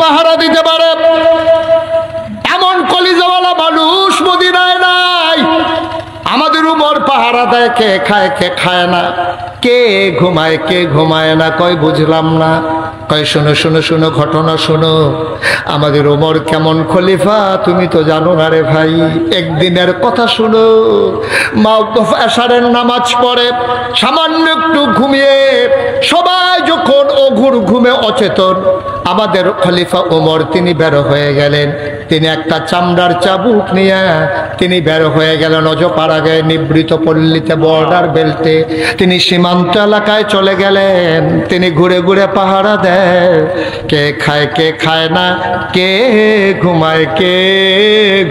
পাহারা দিতে পারে এমন কলিজাওয়ালা মানুষ মদিনায় নাই। আমাদের উমর পাহারা দেয়, কে খায় কে খায় না, কে ঘুমায় কে ঘুমায় না। কয় বুঝলাম না। কয় শোনো শোনো শোনো, ঘটনা শোনো। আমাদের ওমর কেমন খলিফা তুমি তো জানো না রে ভাই। একদিনের কথা শোনো। মা এশারের নামাজ পড়ে সামান্য একটু ঘুমিয়ে সবাই যখন অঘুর ঘুমে অচেতন, আমাদের খলিফা ওমর তিনি বের হয়ে গেলেন। তিনি একটা চামড়ার চাবুক নিয়ে তিনি বের হয়ে গেলেন অজপাড়া গায়ে নিবৃত পল্লীতে বর্ডার বেল্টে। তিনি সীমান্ত এলাকায় চলে গেলেন। তিনি ঘুরে ঘুরে পাহারা দেয়, কে খায় কে খায় না, কে ঘুমায় কে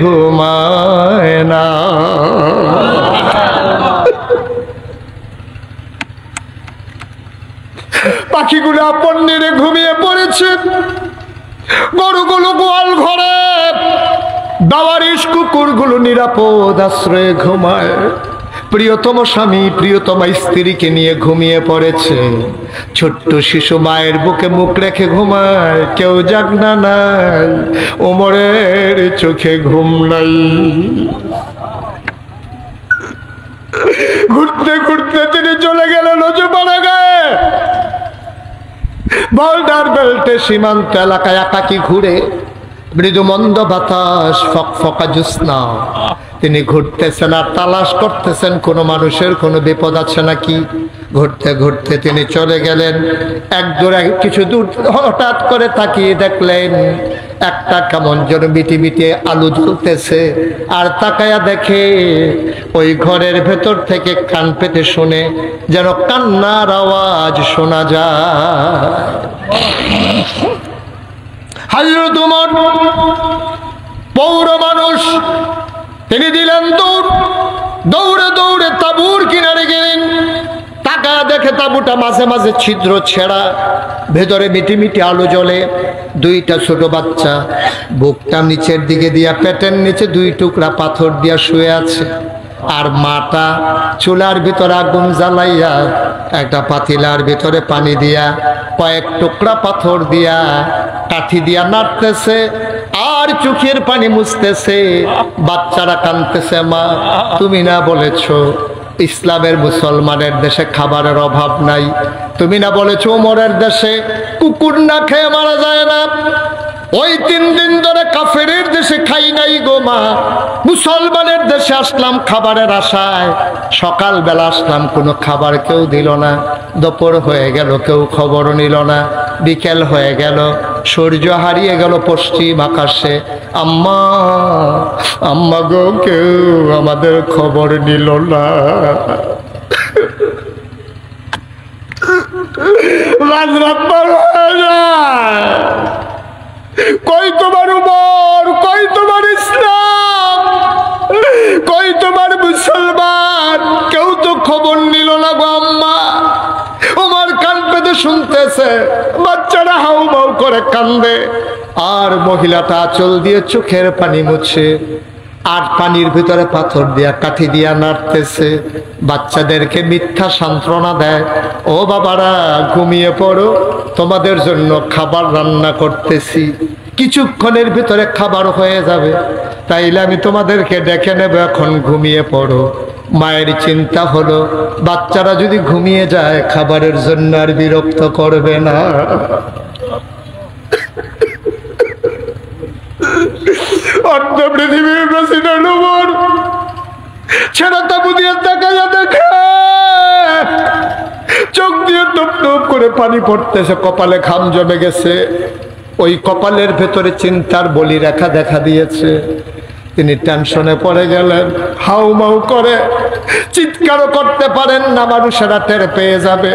ঘুমায় না। পাখিগুলো আপন নিরে ঘুমিয়ে পড়েছে, গরুগুলো গোয়াল ঘরে, দাওয়ারিশ কুকুরগুলো নিরাপদ আশ্রয়ে ঘুমায়। প্রিয়তম স্বামী প্রিয়তমা স্ত্রীকে নিয়ে ঘুমিয়ে পড়েছে। ছোট্ট শিশু মায়ের বুকে মুখ রেখে ঘুমায়। কেউ জাগনা নাই, ওমরের চোখে ঘুম নাই। ঘুরতে ঘুরতে তিনি চলে গেলেন অজপাড়া গায়ে বর্ডার বেল্টে সীমান্ত এলাকায় একাকি ঘুরে। মৃদু মন্দ বাতাস, ফকফকা জ্যোৎস্না। তিনি ঘুরতেছেন আর তালাশ করতেছেন কোনো মানুষের কোনো বিপদ আছে নাকি। ঘুরতে ঘুরতে তিনি চলে গেলেন এক দূরে কিছু দূর। হঠাৎ করে তাকিয়ে দেখলেন একটা কেমন যেন মিটি মিটি আলো জ্বলতেছে। আর তাকায়া দেখে ওই ঘরের ভেতর থেকে কান পেতে শুনে যেন কান্নার আওয়াজ শোনা যায়। হযরত ওমর পৌর মানুষ, তিনি দিলেন দৌড়। দৌড়ে দৌড়ে তাঁবুর কিনারে গেলেন। টাকা দেখে তাঁবুটা মাঝে মাঝে ছিদ্র ছেঁড়া, ভেতরে মিটি মিটি আলো জ্বলে। দুইটা ছোট বাচ্চা বুকটা নিচের দিকে দিয়া পেটের নিচে দুই টুকরা পাথর দিয়া শুয়ে আছে। আর মাটা চুলার ভিতরে আগুন জ্বালাইয়া একটা পাতিলার ভিতরে পানি দিয়া কয়েক টুকরা পাথর দিয়া কাঠি দিয়া নাড়তেছে আর চোখের পানি মুছতেছে। বাচ্চারা কাঁদতেছে, মা তুমি না বলেছো ইসলামের মুসলমানের দেশে খাবারের অভাব নাই, তুমি না বলেছো ওমরের দেশে কুকুর না খেয়ে মারা যায় না। ওই 3 দিন ধরে কাফেরের দেশে খাই নাই গো মা, মুসলমানের দেশে আসলাম খাবারের আশায়। সকালবেলা আসলাম, কোনো খাবার কেউ দিল না। দুপুর হয়ে গেল, কেউ খবরও নিল না। বিকেল হয়ে গেল, সূর্য হারিয়ে গেল পশ্চিম আকাশে। আম্মা আম্মা গো, কেউ আমাদের খবর নিল না। রাত পার হয়ে যায়। কই তোমার উমর, কই তোমার ইসলাম, কই তোমার মুসলমান? কেউ তো খবর নিল না গো আম্মা। উমর কান পেতে শুনতেছে, বাচ্চারা হাউ মাউ করে কান্দে। আর মহিলাটা আঁচল দিয়ে চোখের পানি মুছে আর পানির ভিতরে পাথর দিয়া কাঠি দিয়া নাড়তেছে। বাচ্চাদেরকে মিথ্যা সান্ত্বনা দেয়, ও বাবারা ঘুমিয়ে পড়ো, তোমাদের জন্য খাবার রান্না করতেছি, কিছুক্ষণের ভিতরে খাবার হয়ে যাবে, তাইলে আমি তোমাদেরকে ডেকে নেব, এখন ঘুমিয়ে পড়ো। মায়ের চিন্তা হলো বাচ্চারা যদি ঘুমিয়ে যায় খাবারের জন্য আর বিরক্ত করবে না। অর্ধ পৃথিবীর প্রেসিডেন্ট ওমর ছেড়া তাবু দিয়ে তাকাইয়া দেখে চোখ দিয়ে টুপ টুপ করে পানি পড়তেছে, কপালে ঘাম জমে গেছে। ওই কপালের ভেতরে চিন্তার বলি রেখা দেখা দিয়েছে। তিনি টেনশনে পড়ে গেলেন, হাউ মাউ করে চিৎকারও করতে পারেন না, মানুষেরা টের পেয়ে যাবে।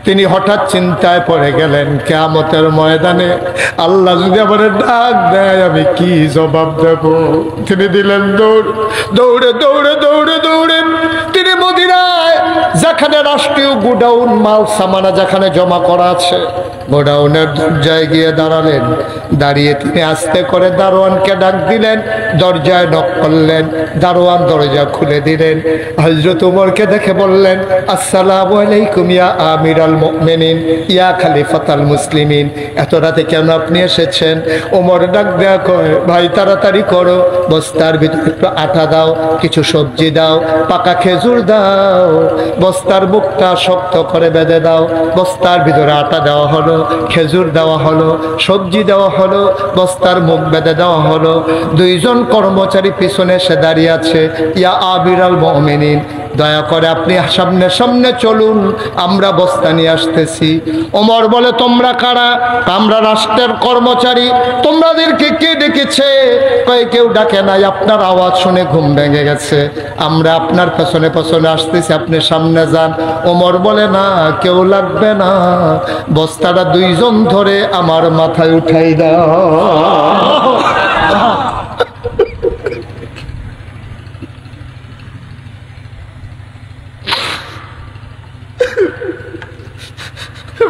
তিনি হঠাৎ চিন্তায় পড়ে গেলেন, কিয়ামতের ময়দানে আল্লাহ যদি আমার ডাক দেয় আমি কি জবাব দেব। তিনি দিলেন দৌড়। দৌড়ে দৌড়ে দৌড়ে দৌড়ে তিনি মদিনায় যেখানে রাষ্ট্রীয় গুডাউন মাল সামানা যেখানে জমা করা আছে গোডাউনের দরজায় গিয়ে দাঁড়ালেন। দাঁড়িয়ে তিনি আস্তে করে দারোয়ানকে ডাক দিলেন, দরজায় নক করলেন। দারোয়ান দরজা খুলে দিলেন। হযরত ওমরকে দেখে বললেন, আসসালামু আলাইকুম ইয়া আমিরাল মুমিনিন, ইয়া খলিফাতাল মুসলিমিন। এত রাতে কেন আপনি এসেছেন? ওমর ডাক দেয়া কয়, ভাই তাড়াতাড়ি করো, বস্তার ভিতরে একটু আটা দাও, কিছু সবজি দাও, পাকা খেজুর দাও, বস্তার মুখটা শক্ত করে বেঁধে দাও। বস্তার ভিতরে আটা দেওয়া হলো, খেজুর দেওয়া হলো, সবজি দেওয়া হলো, বস্তার মুখ বেঁধে দেওয়া হলো। দুইজন কর্মচারী পিছনে এসে দাঁড়িয়ে আছে। ইয়া আমিরাল মুমিনিন, দয়া করে আপনি সামনে সামনে চলুন, আমরা বস্তা নিয়ে আসতেছি। ওমর বলে, তোমরা কারা? আমরা রাষ্ট্রের কর্মচারী। তোমাদেরকে কে ডেকেছে? কয়, কেউ ডাকে নাই, আপনার আওয়াজ শুনে ঘুম ভেঙে গেছে, আমরা আপনার পেছনে পেছনে আসতেছি, আপনি সামনে যান। ওমর বলে, না, কেউ লাগবে না, বস্তাটা দুইজন ধরে আমার মাথায় উঠাই দাও।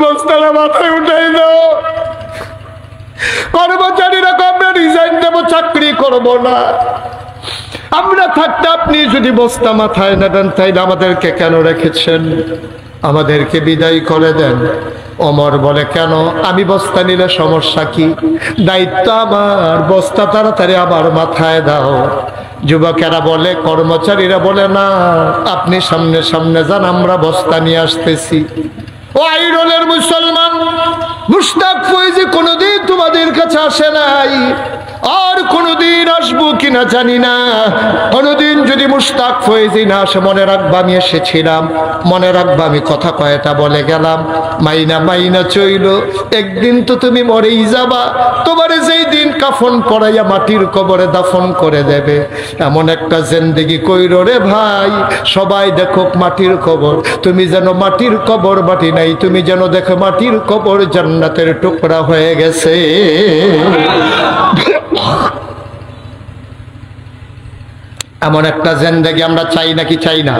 বস্তাটা মাথায় উঠাই দাও। কর্মচারীরা আমরা রিজাইন দেবো, চাকরি করবো না। আমরা থাকতে আপনি যদি বস্তা মাথায় না দেন, তাইলে আমাদেরকে কেন রেখেছেন? আমাদেরকে বিদায় করে দেন। ওমর বলে, কেন? আমি বস্তা নিলে সমস্যা কি? দায়িত্ব আমার, বস্তা তাড়াতাড়ি আমার মাথায় দাও। যুবকেরা বলে, কর্মচারীরা বলে, না, আপনি সামনে সামনে যান, আমরা বস্তা নিয়ে আসতেছি। ও আইরনের মুসলমান, মুশতাক ফয়েজী কোনোদিন তোমাদের কাছে আসে নাই, আর কোনোদিন আসবো কিনা জানি না। কোনোদিন যদি মুশতাক ফয়েজী না আসে, মনে রাখবা আমি এসেছিলাম, মনে রাখবা আমি কথা কয়টা বলে গেলাম। মাইনা মাইনা চইল, একদিন তো তুমি মরেই যাবা। তোমারে যেই দিন কাফন পরাইয়া মাটির কবরে দাফন করে দেবে, এমন একটা জিন্দেগি কইরো রে ভাই, সবাই দেখুক মাটির কবর, তুমি যেন মাটির কবর মাটি নাই, তুমি যেন দেখো মাটির কবর জান্নাতের টুকরা হয়ে গেছে। এমন একটা জিন্দেগি আমরা চাই নাকি চাই না?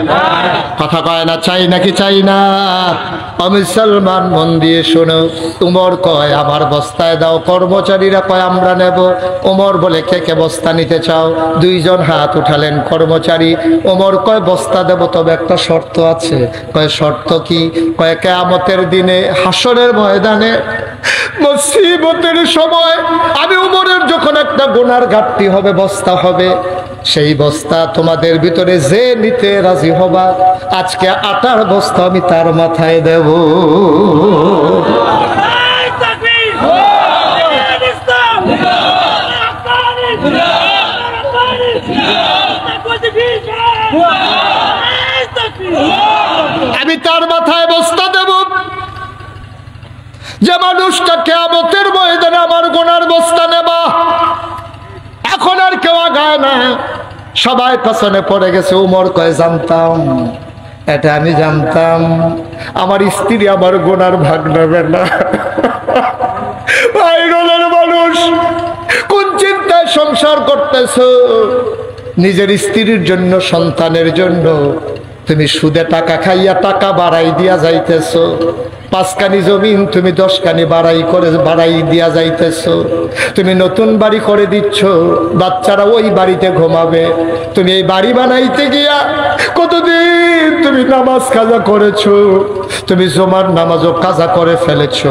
কথা কয় না, চাই নাকি চাই না? মুসলমান, মন দিয়ে শোনো। ওমর কয়, আমার বস্তায় দাও। কর্মচারীরা কয়, আমরা নেব। ওমর বলে, কে কে বস্তা নিতে চাও? দুইজন হাত উঠালেন কর্মচারী। ওমর কয়, বস্তা দেব, তবে একটা শর্ত আছে। কয়, শর্ত কি? কয়, কিয়ামতের দিনে হাসরের ময়দানে মুসিবতের সময় আমি ওমরের যখন একটা গুনার ঘাটতি হবে, বস্তা হবে, সেই বস্তা তোমাদের ভিতরে যে নিতে রাজি হবা, আজকে আটার বস্তা আমি তার মাথায় দেব। আমি তার মাথায় বস্তা দেব। যে মানুষটা কিয়ামতের ময়দানে আমার গুনার বস্তা নেবা, এখন আর কেউ আগায় না, সবাই পেছনে পড়ে গেছে। ওমর কয়, জানতাম, এটা আমি জানতাম, আমার স্ত্রী আমার গুনার ভাগ নেবে না। আইরনের মানুষ, কোন চিন্তায় সংসার করতেছো? নিজের স্ত্রীর জন্য, সন্তানের জন্য তুমি সুদে টাকা খাইয়া টাকা বাড়াই দিয়া যাইতেছো। 5 কানি জমিন তুমি 10 কানি বাড়াই দিয়া যাইতেছো। তুমি নতুন বাড়ি করে দিচ্ছ, বাচ্চারা ওই বাড়িতে ঘুমাবে। তুমি এই বাড়ি বানাইতে গিয়া কতদিন তুমি নামাজ কাজা করেছো, তুমি জমার নামাজও কাজা করে ফেলেছো।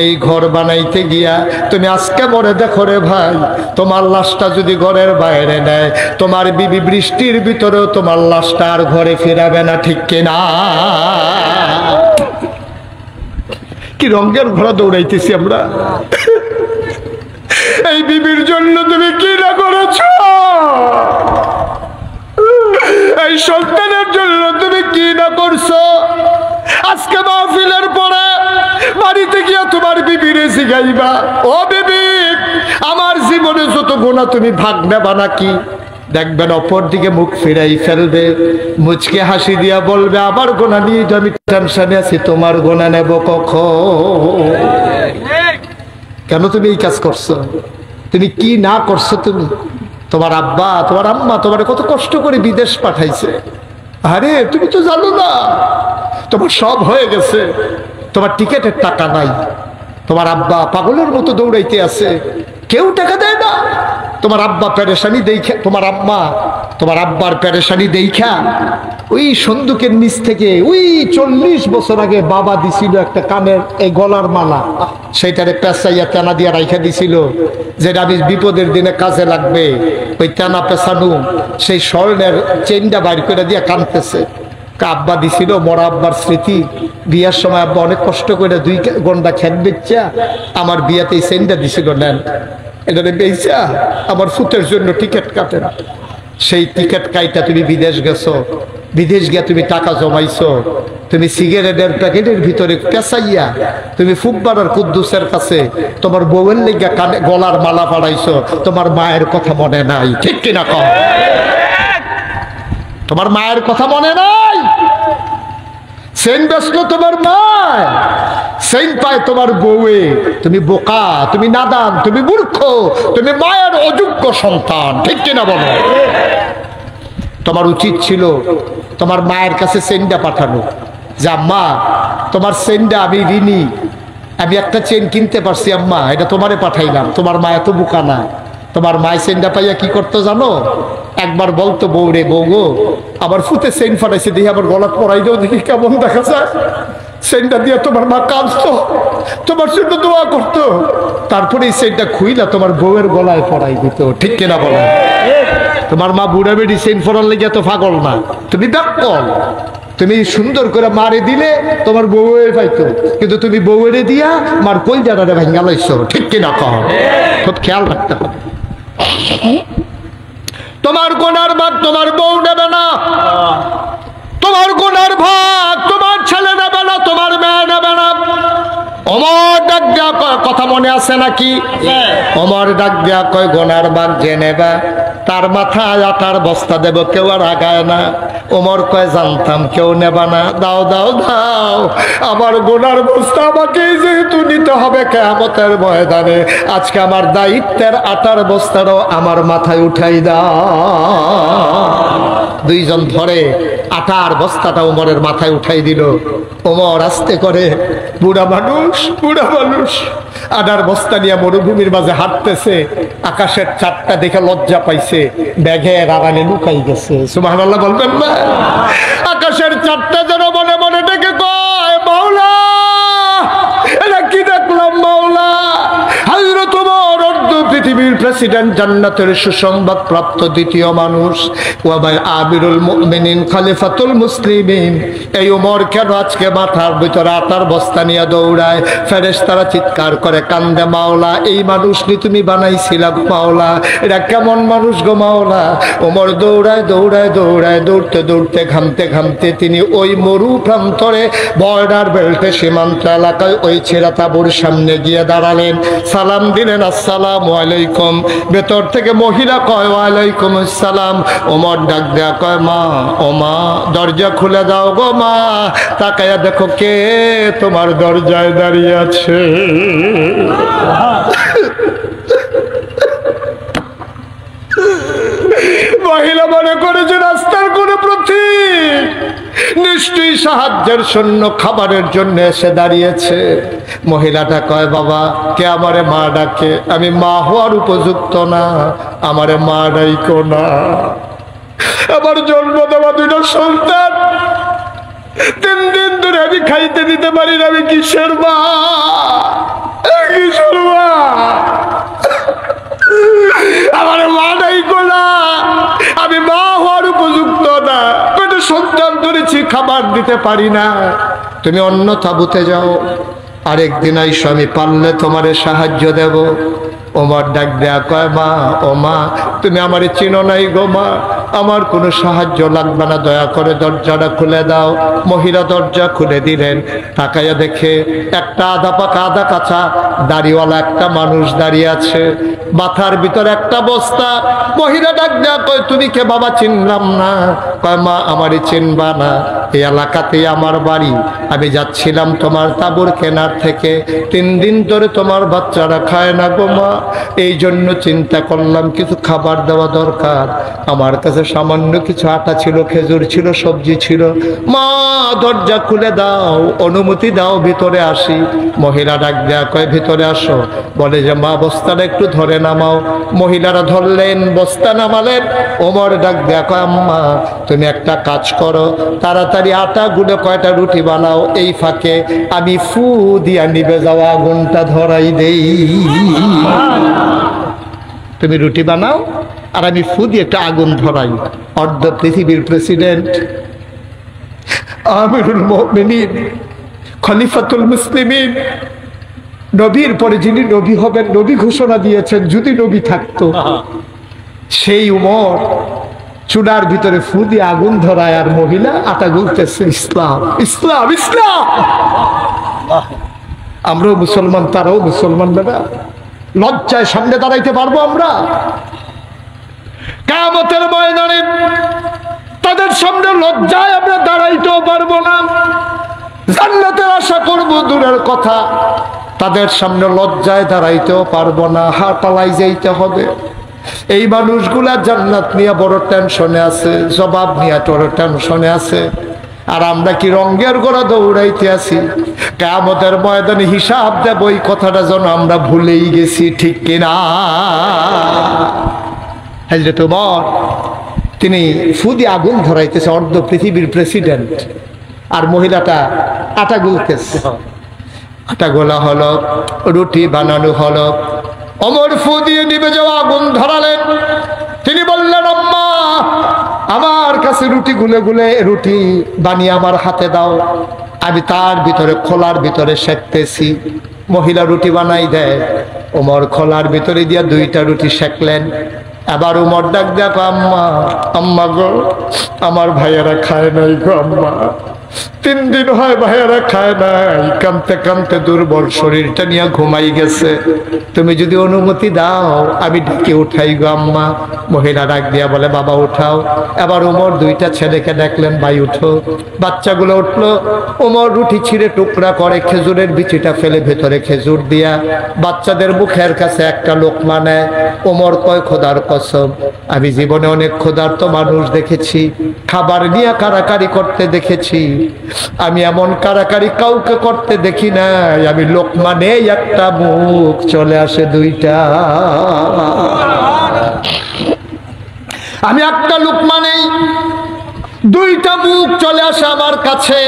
এই ঘর বানাইতে গিয়া তুমি আজকে মরে দেখো রে ভাই, তোমার লাশটা যদি ঘরের বাইরে নেয়, তোমার বিবি বৃষ্টির ভিতরেও তোমার লাশটা আর ঘরে ফিরাবে না, ঠিক কিনা? কি রঙের ঘোড়া দৌড়াইতেছি আমরা। এই বিবির জন্য তুমি কি না করেছ? এই সন্তানের জন্য তুমি কি না করছো? আজকে মাহফিলের পরে বাড়িতে গিয়া তোমার বিবিরে জিগাইবা, ও বিবি, আমার জীবনে যত গুনাহ তুমি ভাগ নেবা নাকি? দেখবেন অপর দিকে মুখ ফিরাই ফেলবে, মুচকে হাসি দিয়া বলবে, আমার গোনা নিয়ে তো আমি টেনশনে আছি, তোমার গোনা নেব কখন? কেন তুমি এই কাজ করছো? তুমি কি না করছো? তুমি, তোমার আব্বা, তোমার আম্মা তোমার কত কষ্ট করে বিদেশ পাঠাইছে। আরে তুমি তো জানো না, তোমার সব হয়ে গেছে, তোমার টিকেটের টাকা নাই, তোমার আব্বা পাগলের মতো দৌড়াইতে আছে, কেউ টাকা দেয় না। তোমার আব্বা পেরেশানি দেখা, তোমার আব্বার পেরেশানি দেখা ওই সন্দুকের নিচ থেকে ওই 40 বছর আগে বাবা দিছিল একটা কানের এই গলার মালা, সেইটারে পেঁচাইয়া টানা দিয়া রাইখা দিছিল, যেটা আমি বিপদের দিনে কাজে লাগবে। ওই টানা পেঁচানো সেই স্বর্ণের চেনটা বাইর করে দিয়া কানতেছে। আব্বা দিছিল, মরা আব্বার স্মৃতি। বিয়ার সময় আব্বা অনেক কষ্ট করে 2 গন্ডা খেত বেচা আমার বিয়াতে এই চেনটা দিছিল, নেন এটা বেচা আমার ফুতের জন্য টিকিট কাটেন। সেই টিকিট কাইটা তুমি বিদেশ গেছো, বিদেশ গিয়া তুমি টাকা জমাইছো, তুমি সিগারেটের প্যাকেটের ভিতরে পেঁচাইয়া তুমি ফুকবাড়ার কুদ্দুসের কাছে তোমার বউয়ের লেগা কানে গলার মালা পাড়াইছো। তোমার মায়ের কথা মনে নাই, ঠিক কিনা কও? তোমার মায়ের কথা মনে নাই? সেন বেসলো তোমার মা, সেন পায় তোমার বউয়ে। তুমি বোকা, তুমি নাদান, তুমি মূর্খ, তুমি মায়ের অযোগ্য সন্তান, ঠিক কিনা বলো? তোমার উচিত ছিল তোমার মায়ের কাছে চেনটা পাঠানো, যে আম্মা তোমার চেনটা আমি ঋণী, আমি একটা চেন কিনতে পারছি আম্মা, এটা তোমারে পাঠাইলাম। তোমার মা এত বোকা না। তোমার মায়ের চেনটা পাইয়া কি করতো জানো? একবার বলতো, বউ রে বউ গো, আবার ফুতে চেন ফাটাইছে, দেখি আবার গলা পরাই দাও, দেখি কেমন দেখা যায়। চেনটা দিয়ে তোমার মা কাঁদতো, তোমার জন্য দোয়া করতো, তারপরে এই চেনটা খুইলা তোমার বউয়ের গলায় পরাই দিত, ঠিক কিনা বলো? তোমার মা বুড়া বেড়ি চেন ফরার লেগে এত পাগল না, তুমি ব্যাকল। তুমি সুন্দর করে মারে দিলে তোমার বউয়ের পাইতো, কিন্তু তুমি বউয়েরে দিয়া মার কলজাটারে ভাঙ্গা লাইছো, ঠিক কিনা কহ? খুব খেয়াল রাখতে হবে। তোমার গুনার ভাগ তোমার বউ নেবে না, তোমার গুনার ভাগ তোমার ছেলে নেবে না, তোমার মেয়ে নেবে না। ওমর ডাক দেয়া কয়, কথা মনে আছে নাকি? ওমর ডাক দেয়া কয়, গুনার ভাগ যে নেবা তার মাথায় আটার বস্তা দেব, কেউ আর আগায় না। ওমর কয়, জানতাম কেউ নেবা না, দাও দাও দাও, আমার গুনার বস্তা আমাকেই যেহেতু নিতে হবে কিয়ামতের ময়দানে, আজকে আমার দায়িত্বের আটার বস্তাটাও আমার মাথায় উঠাই দাও। 2 জন ধরে আটার বস্তাটা ওমরের মাথায় উঠাই দিল। ওমর আস্তে করে, বুড়া মানুষ আটার বস্তা নিয়ে মরুভূমির মাঝে হাঁটতেছে, আকাশের চাঁদটা দেখে লজ্জা পাইছে, ব্যাগের আড়ালে লুকাই গেছে। সুবহানাল্লাহ বলবেন না? আকাশের চাঁদটা যেন মনে মনে ডেকে কয়, মাওলা এটা কি দেখলাম মাওলা? হযরত ওমর পৃথিবীর প্রেসিডেন্ট, জান্নাতের সুসংবাদ প্রাপ্ত দ্বিতীয় মানুষ, ওয়াবাই আমিরুল মুমিনিন, খলিফাতুল মুসলিমিন। এই ওমর কেন আজকে মাথার ভিতরে আটার বস্তা নিয়ে দৌড়ায়? ফেরেশতারা চিৎকার করে কান্দে, মাওলা এই মানুষ নি তুমি বানাইছিলা মাওলা, এটা কেমন মানুষ গো মাওলা? ওমর দৌড়ায় দৌড়ায় দৌড়ায়, দৌড়তে দৌড়তে ঘামতে ঘামতে তিনি ওই মরু প্রান্তরে বর্ডার বেল্টে সীমান্ত এলাকায় ওই ছেঁড়া তাঁবুর সামনে গিয়ে দাঁড়ালেন। সালাম দিলেন, আসসালামু আলাইকুম। ভেতর থেকে মহিলা কয়, ওয়ালাইকুম আসসালাম। ওমর ডাক দেয়া কয়, মা ও মা, দরজা খুলে দাও গো মা, তাকায়া দেখো কে তোমার দরজায় দাঁড়িয়ে আছে। মহিলা মনে করেছে রাস্তার কোন প্রতীক, নিশ্চয়ই সাহায্যের জন্য, খাবারের জন্য এসে দাঁড়িয়েছে। মহিলাটা কয়, বাবা কে আমারে মা ডাকে? আমি মা হওয়ার উপযুক্ত না, আমারে মা ডাইকো না। আমার জন্ম দেওয়া 2টা সন্তান, 3 দিন ধরে আমি খাইতে দিতে পারি না, আমি কিসের মা? কিসের মা? আমার মা ডাইকো না, আমি মা হওয়ার উপযুক্ত না, পেটে সন্তান ধরেছি, খাবার দিতে পারি না, তুমি অন্য তাঁবুতে যাও, আরেকদিন আইসো, আমি পারলে তোমারে সাহায্য দেব। ওমর ডাক দেয়া কয়, মা ও মা, তুমি আমারে চিনো নাই গো মা, আমার কোনো সাহায্য লাগবে না, দয়া করে দরজাটা খুলে দাও। মহিলা দরজা খুলে দিলেন। তাকাইয়া দেখে একটা আধা পাকা আধা কাঁচা দাড়িওয়ালা একটা মানুষ দাঁড়িয়ে আছে, মাথার ভিতরে একটা বস্তা। মহিলা ডাক দেয়া কয়, তুমি কে বাবা? চিনলাম না। কয়, মা আমারই চিনবা না, এই এলাকাতেই আমার বাড়ি, আমি যাচ্ছিলাম তোমার তাঁবুর কেনার থেকে, 3 দিন ধরে তোমার বাচ্চারা খায় না গো মা, এই জন্য চিন্তা করলাম কিছু খাবার দেওয়া দরকার। আমার কাছে সামান্য কিছু আটা ছিল, খেজুর ছিল, সবজি ছিল। মা দরজা খুলে দাও, অনুমতি দাও, ভিতরে আসি। মহিলা ডাক দেয়া কয় ভিতরে আসো। বলে যে মা বস্তাটা একটু ধরে নামাও। মহিলারা ধরলেন, বস্তা নামালেন। ওমর ডাক দেয়া কয় আম্মা তুমি একটা কাজ করো, তাড়াতাড়ি আটা গুলে কয়টা রুটি বানাও, এই ফাঁকে আমি ফু দিয়া নিভে যাওয়া আগুনটা ধরাই দেই। তুমি রুটি বানাও আর আমি ফু দিয়ে একটা আগুন ধরাই। অর্ধ পৃথিবীর প্রেসিডেন্ট, আমিরুল মুমিনিন, খলিফাতুল মুসলিমিন, নবীর পরে যিনি নবী হবেন, নবী ঘোষণা দিয়েছেন যদি নবী থাকতো, সেই উমর চুলার ভিতরে ফু দিয়ে আগুন ধরায় আর মহিলা আটা গুলতেছে। ইসলাম, ইসলাম, ইসলাম। আমরাও মুসলমান, তারাও মুসলমান। দাদা লজ্জায় সামনে দাঁড়াইতে পারবো আমরা? কিয়ামতের ময়দানে তাদের সামনে লজ্জায় আমরা দাঁড়াইতেও পারবো না। জান্নাতের আশা করব দূরের কথা, তাদের সামনে লজ্জায় দাঁড়াইতেও পারবো না। পালাই যাইতে হবে। এই মানুষগুলা জান্নাত নিয়ে বড় টেনশনে আছে, জবাব নিয়ে বড় টেনশনে আছে। আর আমরা কি রঙের গোড়া দৌড়াইতে আছি? কিয়ামতের ময়দানে হিসাব দেব, এই কথাটা যেন আমরা ভুলেই গেছি, ঠিক কিনা? হযরত ওমর তিনি ফু দিয়ে আগুন ধরাইতেছে, অর্ধ পৃথিবীর প্রেসিডেন্ট, আর মহিলাটা আটা গুলতেছে। আটা গোলা হলো, রুটি বানানো হলো। ওমর ফু দিয়ে নিভে যাওয়া আগুন ধরালেন। তিনি বললেন আম্মা আমার কাছে রুটি গুলে গুলে রুটি বানিয়ে আমার হাতে দাও, আমি তার ভিতরে খোলার ভিতরে সেঁকতেছি। মহিলা রুটি বানাই দেয়। ওমর খোলার ভিতরে দিয়া দুইটা রুটি সেঁকলেন। আবার উমর ডাক দেখো আম্মা, আম্মা গো আমার ভাইয়েরা খায় নাই গো আম্মা, 3 দিন হয় ভাইয়েরা খায় নাই, কাঁদতে কাঁদতে দুর্বল শরীরটা নিয়ে ঘুমাই গেছে, তুমি যদি অনুমতি দাও আমি ডেকে উঠাই গো আম্মা। মহিলা ডাক দিয়া বলে বাবা উঠাও। এবার উমর দুইটা ছেলেকে দেখলেন, ভাই উঠো। বাচ্চাগুলো উঠলো। উমর রুটি ছিঁড়ে টুকরা করে খেজুরের বিচিটা ফেলে ভেতরে খেজুর দিয়া বাচ্চাদের মুখের কাছে একটা লোকমা নেয়। উমর কয় খোদার কসম আমি জীবনে অনেক ক্ষুধার্ত মানুষ দেখেছি, খাবার নিয়ে কারাকারি করতে দেখেছি, আমি এমন কারাকারি কাউকে করতে দেখি নাই। আমি লোকমা নেই একটা, মুখ চলে আসে দুইটা। আমি একটা লোকমা নেই, দুইটা মুখ চলে আসে আমার কাছে।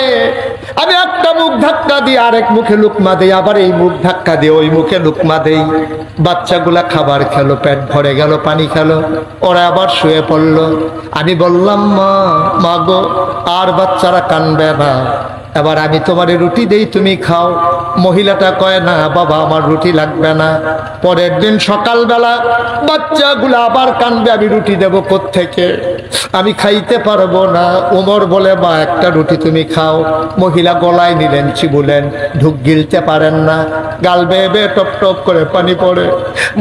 আমি একটা মুখ ধাক্কা দিই, আরেক মুখে লুকমা দেই, আবার এই মুখ ধাক্কা দিয়ে ওই মুখে লুকমা দেই। বাচ্চাগুলা খাবার খেলো, পেট ভরে গেল, পানি খেলো, ওরা আবার শুয়ে পড়লো। আমি বললাম মা, মা গো আর বাচ্চারা কানবে না, এবার আমি তোমার রুটি দেই তুমি খাও। মহিলাটা কয় না বাবা আমার রুটি লাগবে না। পরের দিন সকালবেলা বাচ্চাগুলো আবার কানবে, আমি রুটি দেব কোত্থেকে, আমি খাইতে পারবো না। ওমর বলে মা একটা রুটি তুমি খাও। মহিলা গলায় নিলেন, চিবুলেন, ঢুক গিলতে পারেন না, গাল বেয়ে বেয়ে টপ টপ করে পানি পড়ে।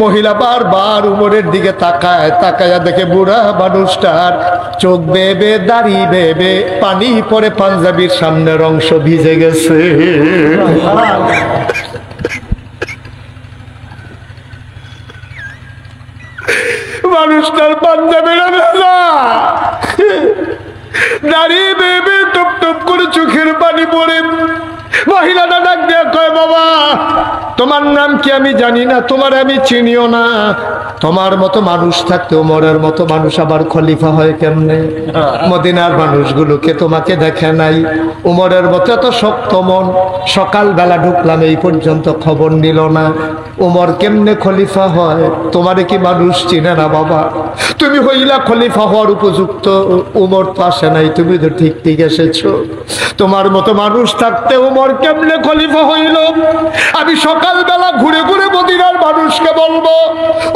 মহিলা বারবার উমরের দিকে তাকায়, তাকায়া দেখে বুড়া মানুষটার চোখ বেয়ে বেয়ে, দাড়ি বেয়ে বেয়ে পানি পড়ে, পাঞ্জাবির সামনের অংশ ভিজে গেছে। মানুষটার পাঞ্জাবিরা ভেজা, দাঁড়িয়ে বেবে টপ টপ করে চোখের পানি পড়ে। মহিলাটা ডাক দিয়ে কয় বাবা তোমার নাম কি আমি জানি না, তোমার আমি চিনিও না, তোমার মতো মানুষ থাকতে ওমরের মতো মানুষ আবার খলিফা হয় কেমনে? মদিনার মানুষগুলোকে তোমাকে দেখে নাই, ওমরের মতো এত শক্ত মন, সকালবেলা ঢুকলাম এই পর্যন্ত খবর নিল না, ওমর কেমনে খলিফা হয়? তোমারে কি মানুষ চিনে না বাবা? তুমি হইলা খলিফা হওয়ার উপযুক্ত, ওমর তো আসে নাই, তুমি তো ঠিক ঠিক এসেছো। তোমার মতো মানুষ থাকতে ওমর কেমনে খলিফা হইল? আমি সকালবেলা ঘুরে ঘুরে মদিনার মানুষকে বলবো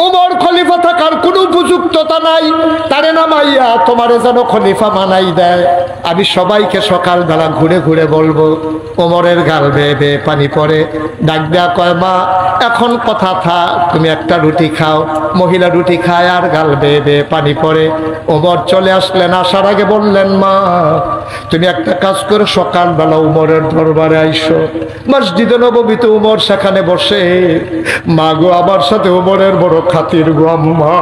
ওমর খলিফা থাকার কোনো উপযুক্ততা নাই, তারে নামাইয়া তোমারে যেন খলিফা মানাই দেয়। আমি সবাইকে সকালবেলা ঘুরে ঘুরে বলবো। ওমরের গাল বেয়ে বেয়ে পানি পড়ে, ডাক দেয়া কয় মা এখন কথা থাক, তুমি একটা রুটি খাও। মহিলা রুটি খায় আর গাল বেয়ে বেয়ে পানি পড়ে। ওমর চলে আসলেন, আসার আগে বললেন মা তুমি একটা কাজ করে সকালবেলা উমরের দরবারে আইসো, মসজিদে নববীতে উমর সেখানে বসে, মা গো আমার সাথে উমরের বড় খাতির গো আম্মা,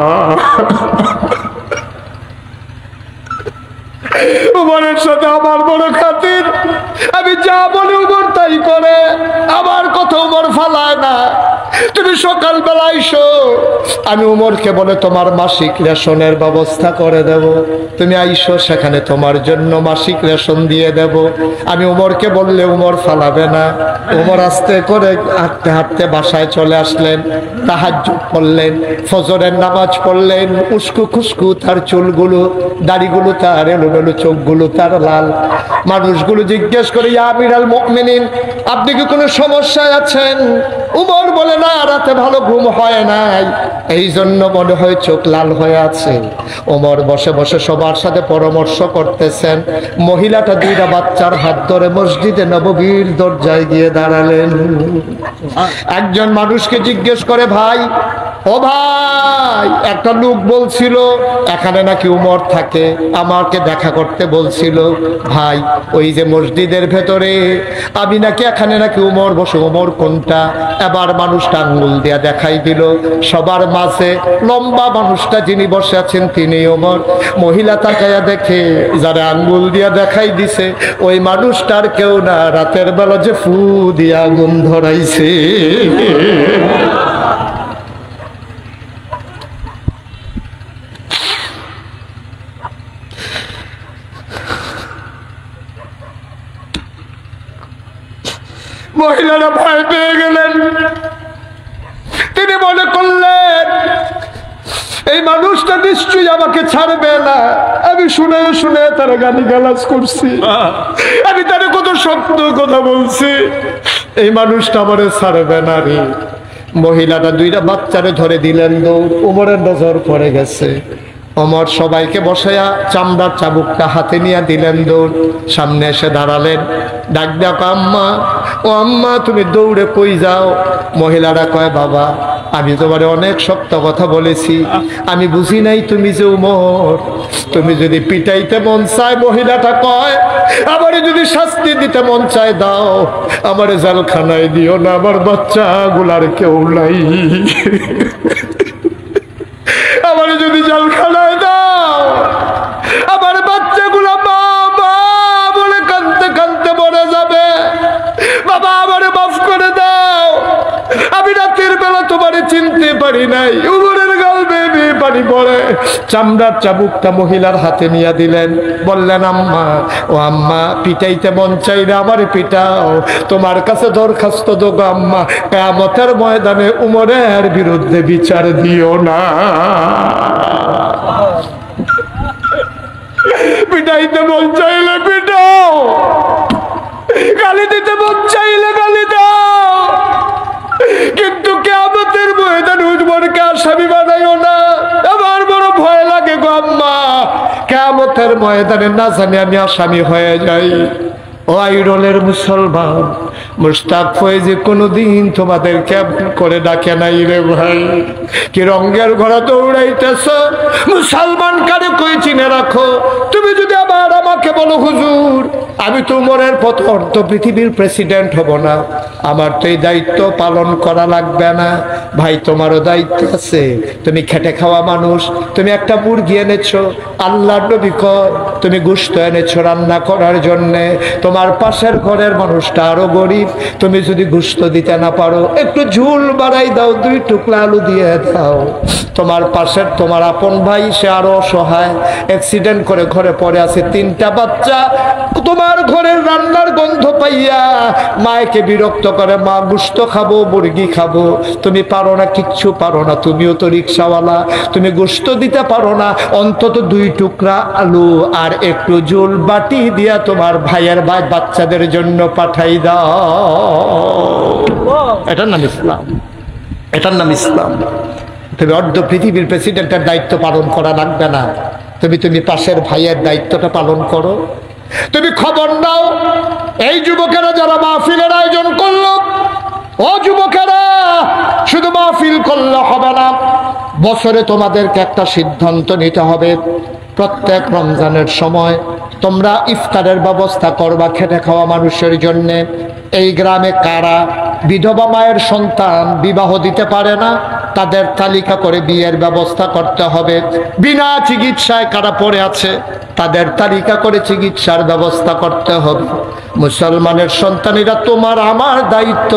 উমরের সাথে আমার বড় খাতির, আমি যা বলি উমর তাই করে, আমার কথা উমর ফালায় না। তুমি সকালবেলা আইসো, আমি উমরকে বলে তোমার মাসিক রেশনের ব্যবস্থা করে দেব, তুমি আইসো সেখানে তোমার জন্য মাসিক রেশন দিয়ে দেব। আমি উমরকে বললে উমর ফালাবে না। উমর আস্তে করে হাঁটতে হাঁটতে বাসায় চলে আসলেন, তাহাজ্জুদ পড়লেন, ফজরের নামাজ পড়লেন, উস্কু খুস্কু তার চুলগুলো, দাড়িগুলো তার এলোমেলো, চোখগুলো তার লাল। মানুষগুলো জিজ্ঞেস করে, ইয়া আমিরাল মুমিনিন, আপনি কি কোনো সমস্যায় আছেন? উমর বলে, না, রাতে ভালো ঘুম হয় নাই, এই জন্য মনে হয় চোখ লাল হয়ে আছে। ওমর বসে বসে সবার সাথে পরামর্শ করতেছেন। মহিলাটা দুইটা বাচ্চার হাত ধরে মসজিদে নববীর দরজায় গিয়ে দাঁড়ালেন। একজন মানুষকে জিজ্ঞেস করে, ভাই, ও ভাই, একটা লোক বলছিল এখানে নাকি উমর থাকে, আমাকে দেখা করতে বলছিল। ভাই, ওই যে মসজিদের ভেতরে, আমি নাকি এখানে নাকি উমর বসে। উমর কোনটা? এবার মানুষটা আঙ্গুল দিয়া দেখাই দিল। সবার মাঝে লম্বা মানুষটা যিনি বসে আছেন তিনি উমর। মহিলা তাকায়া দেখে যারা আঙ্গুল দিয়া দেখাই দিছে ওই মানুষটার কেউ না, রাতের বেলা যে ফু দিয়া আগুন ধরাইছে। মহিলারা ভয় পেয়ে গেলেন। তিনি মনে করলেন এই মানুষটা নিশ্চয়ই আমাকে ছাড়বে না। আমি শুনে শুনে তারা গালিগালাজ করছি, আমি তার কত শক্ত কথা বলছি, এই মানুষটা আমারে ছাড়বে না রে। মহিলাটা দুইটা বাচ্চারে ধরে দিলেন দৌড়। উমরের নজর পড়ে গেছে। ওমর সবাইকে বসায়া চামড়ার চাবুকটা হাতে নিয়ে দিলেন দৌড়। সামনে এসে দাঁড়ালেন, ডাক ডাক, আম্মা, ও আম্মা, তুমি দৌড়ে কই যাও? মহিলারা কয়, বাবা, আমি তোমারে অনেক শক্ত কথা বলেছি, আমি বুঝি নাই তুমি যে উমর। তুমি যদি পিটাইতে মন চায়, মহিলাটা কয়, আমারে যদি শাস্তি দিতে মন চায় দাও, আমারে জেলখানায় দিও না, আমার বাচ্চা গুলার কেউ নাই। আমারে যদি জেলখানায় দাও, আমার বাচ্চাগুলো মা মা বলে কাঁদতে কাঁদতে মরে যাবে। বাবা, আমারে মাফ করে দাও, আমি রাতের বেলা তোমারে চিনতে পারি নাই। উমরের গাল বেয়ে পানি পড়ে। চামড়ার চাবুকটা মহিলার হাতে নিয়ে দিলেন, বললেন, আম্মা, ও আম্মা, পিটাইতে মন চাইলে আমারে পিটাও, তোমার কাছে দরখাস্ত দেবো আম্মা, কিয়ামতের ময়দানে উমরের বিরুদ্ধে বিচার দিও না। পিটাইতে মন চাইলে পিটাও, গালি দিতে মন চাইলে গালি দাও, কিন্তু কিয়ামতের ময়দানে উমরকে আসামি বানাইও না। আমার বড় ভয় লাগে গো আম্মা, কিয়ামতের ময়দানে না জানি আমি আসামি হয়ে যাই। ও আইরলের মুসলমান, মুশতাক ফয়েজি কোনোদিন তোমাদের কেমন করে ডাকে নাই রে ভাই? কি রঙের ঘোড়া দৌড়াইতেছ? মুসলমান কারে কই চিনে রাখো। তুমি যদি আবার আমাকে বলো, হুজুর, আমি তো উমরের পথ অর্ধ পৃথিবীর প্রেসিডেন্ট হব না, আমার তো এই দায়িত্ব পালন করা লাগবে না। ভাই, তোমারও দায়িত্ব আছে, তুমি খেটে খাওয়া মানুষ। তুমি একটা মুরগি এনেছো, আল্লাহর নবী কয় তুমি গোশত এনেছো রান্না করার জন্যে। তোমার পাশের ঘরের মানুষটা আরো গরিব, তুমি যদি গোশত দিতে না পারো, একটু ঝুল বাড়াই দাও, 2 টুকরা আলু দিয়ে দাও। তোমার পাশের তোমার আপন ভাই, সে আরো অসহায়, অ্যাক্সিডেন্ট করে ঘরে পড়ে আছে, 3টা বাচ্চা। তোমার ঘরের রান্নার গন্ধ পাইয়া মায়কে বিরক্ত করে, মা গোশত খাবো, মুরগি খাবো। তুমি পারো না, কিচ্ছু পারো না, তুমিও তো রিক্সাওয়ালা, তুমি গোশত দিতে পারো না, অন্তত 2 টুকরা আলু আর একটু ঝোল বাটি দিয়া তোমার ভাইয়ের বাচ্চাদের জন্য পাঠাই দাও। এটার নাম ইসলাম, এটার নাম ইসলাম। তুমি অর্ধ পৃথিবীর প্রেসিডেন্টের দায়িত্ব পালন করা লাগবে না, তুমি পাশের ভাইয়ের দায়িত্বটা পালন করো। তুমি খবর নাও, এই যুবকেরা যারা মাহফিলের আয়োজন করলো, ও যুবকেরা, শুধু মাহফিল করলে হবে না, বছরে তোমাদেরকে একটা সিদ্ধান্ত নিতে হবে। প্রত্যেক রমজানের সময় তোমরা ইফতারের ব্যবস্থা করবা খেটে খাওয়া মানুষের জন্যে। এই গ্রামে কারা বিধবা মায়ের সন্তান বিবাহ দিতে পারে না, তাদের তালিকা করে বিয়ের ব্যবস্থা করতে হবে। বিনা চিকিৎসায় কারা পড়ে আছে, তাদের তালিকা করে চিকিৎসার ব্যবস্থা করতে হবে। মুসলমানের সন্তানেরা তোমার আমার দায়িত্ব,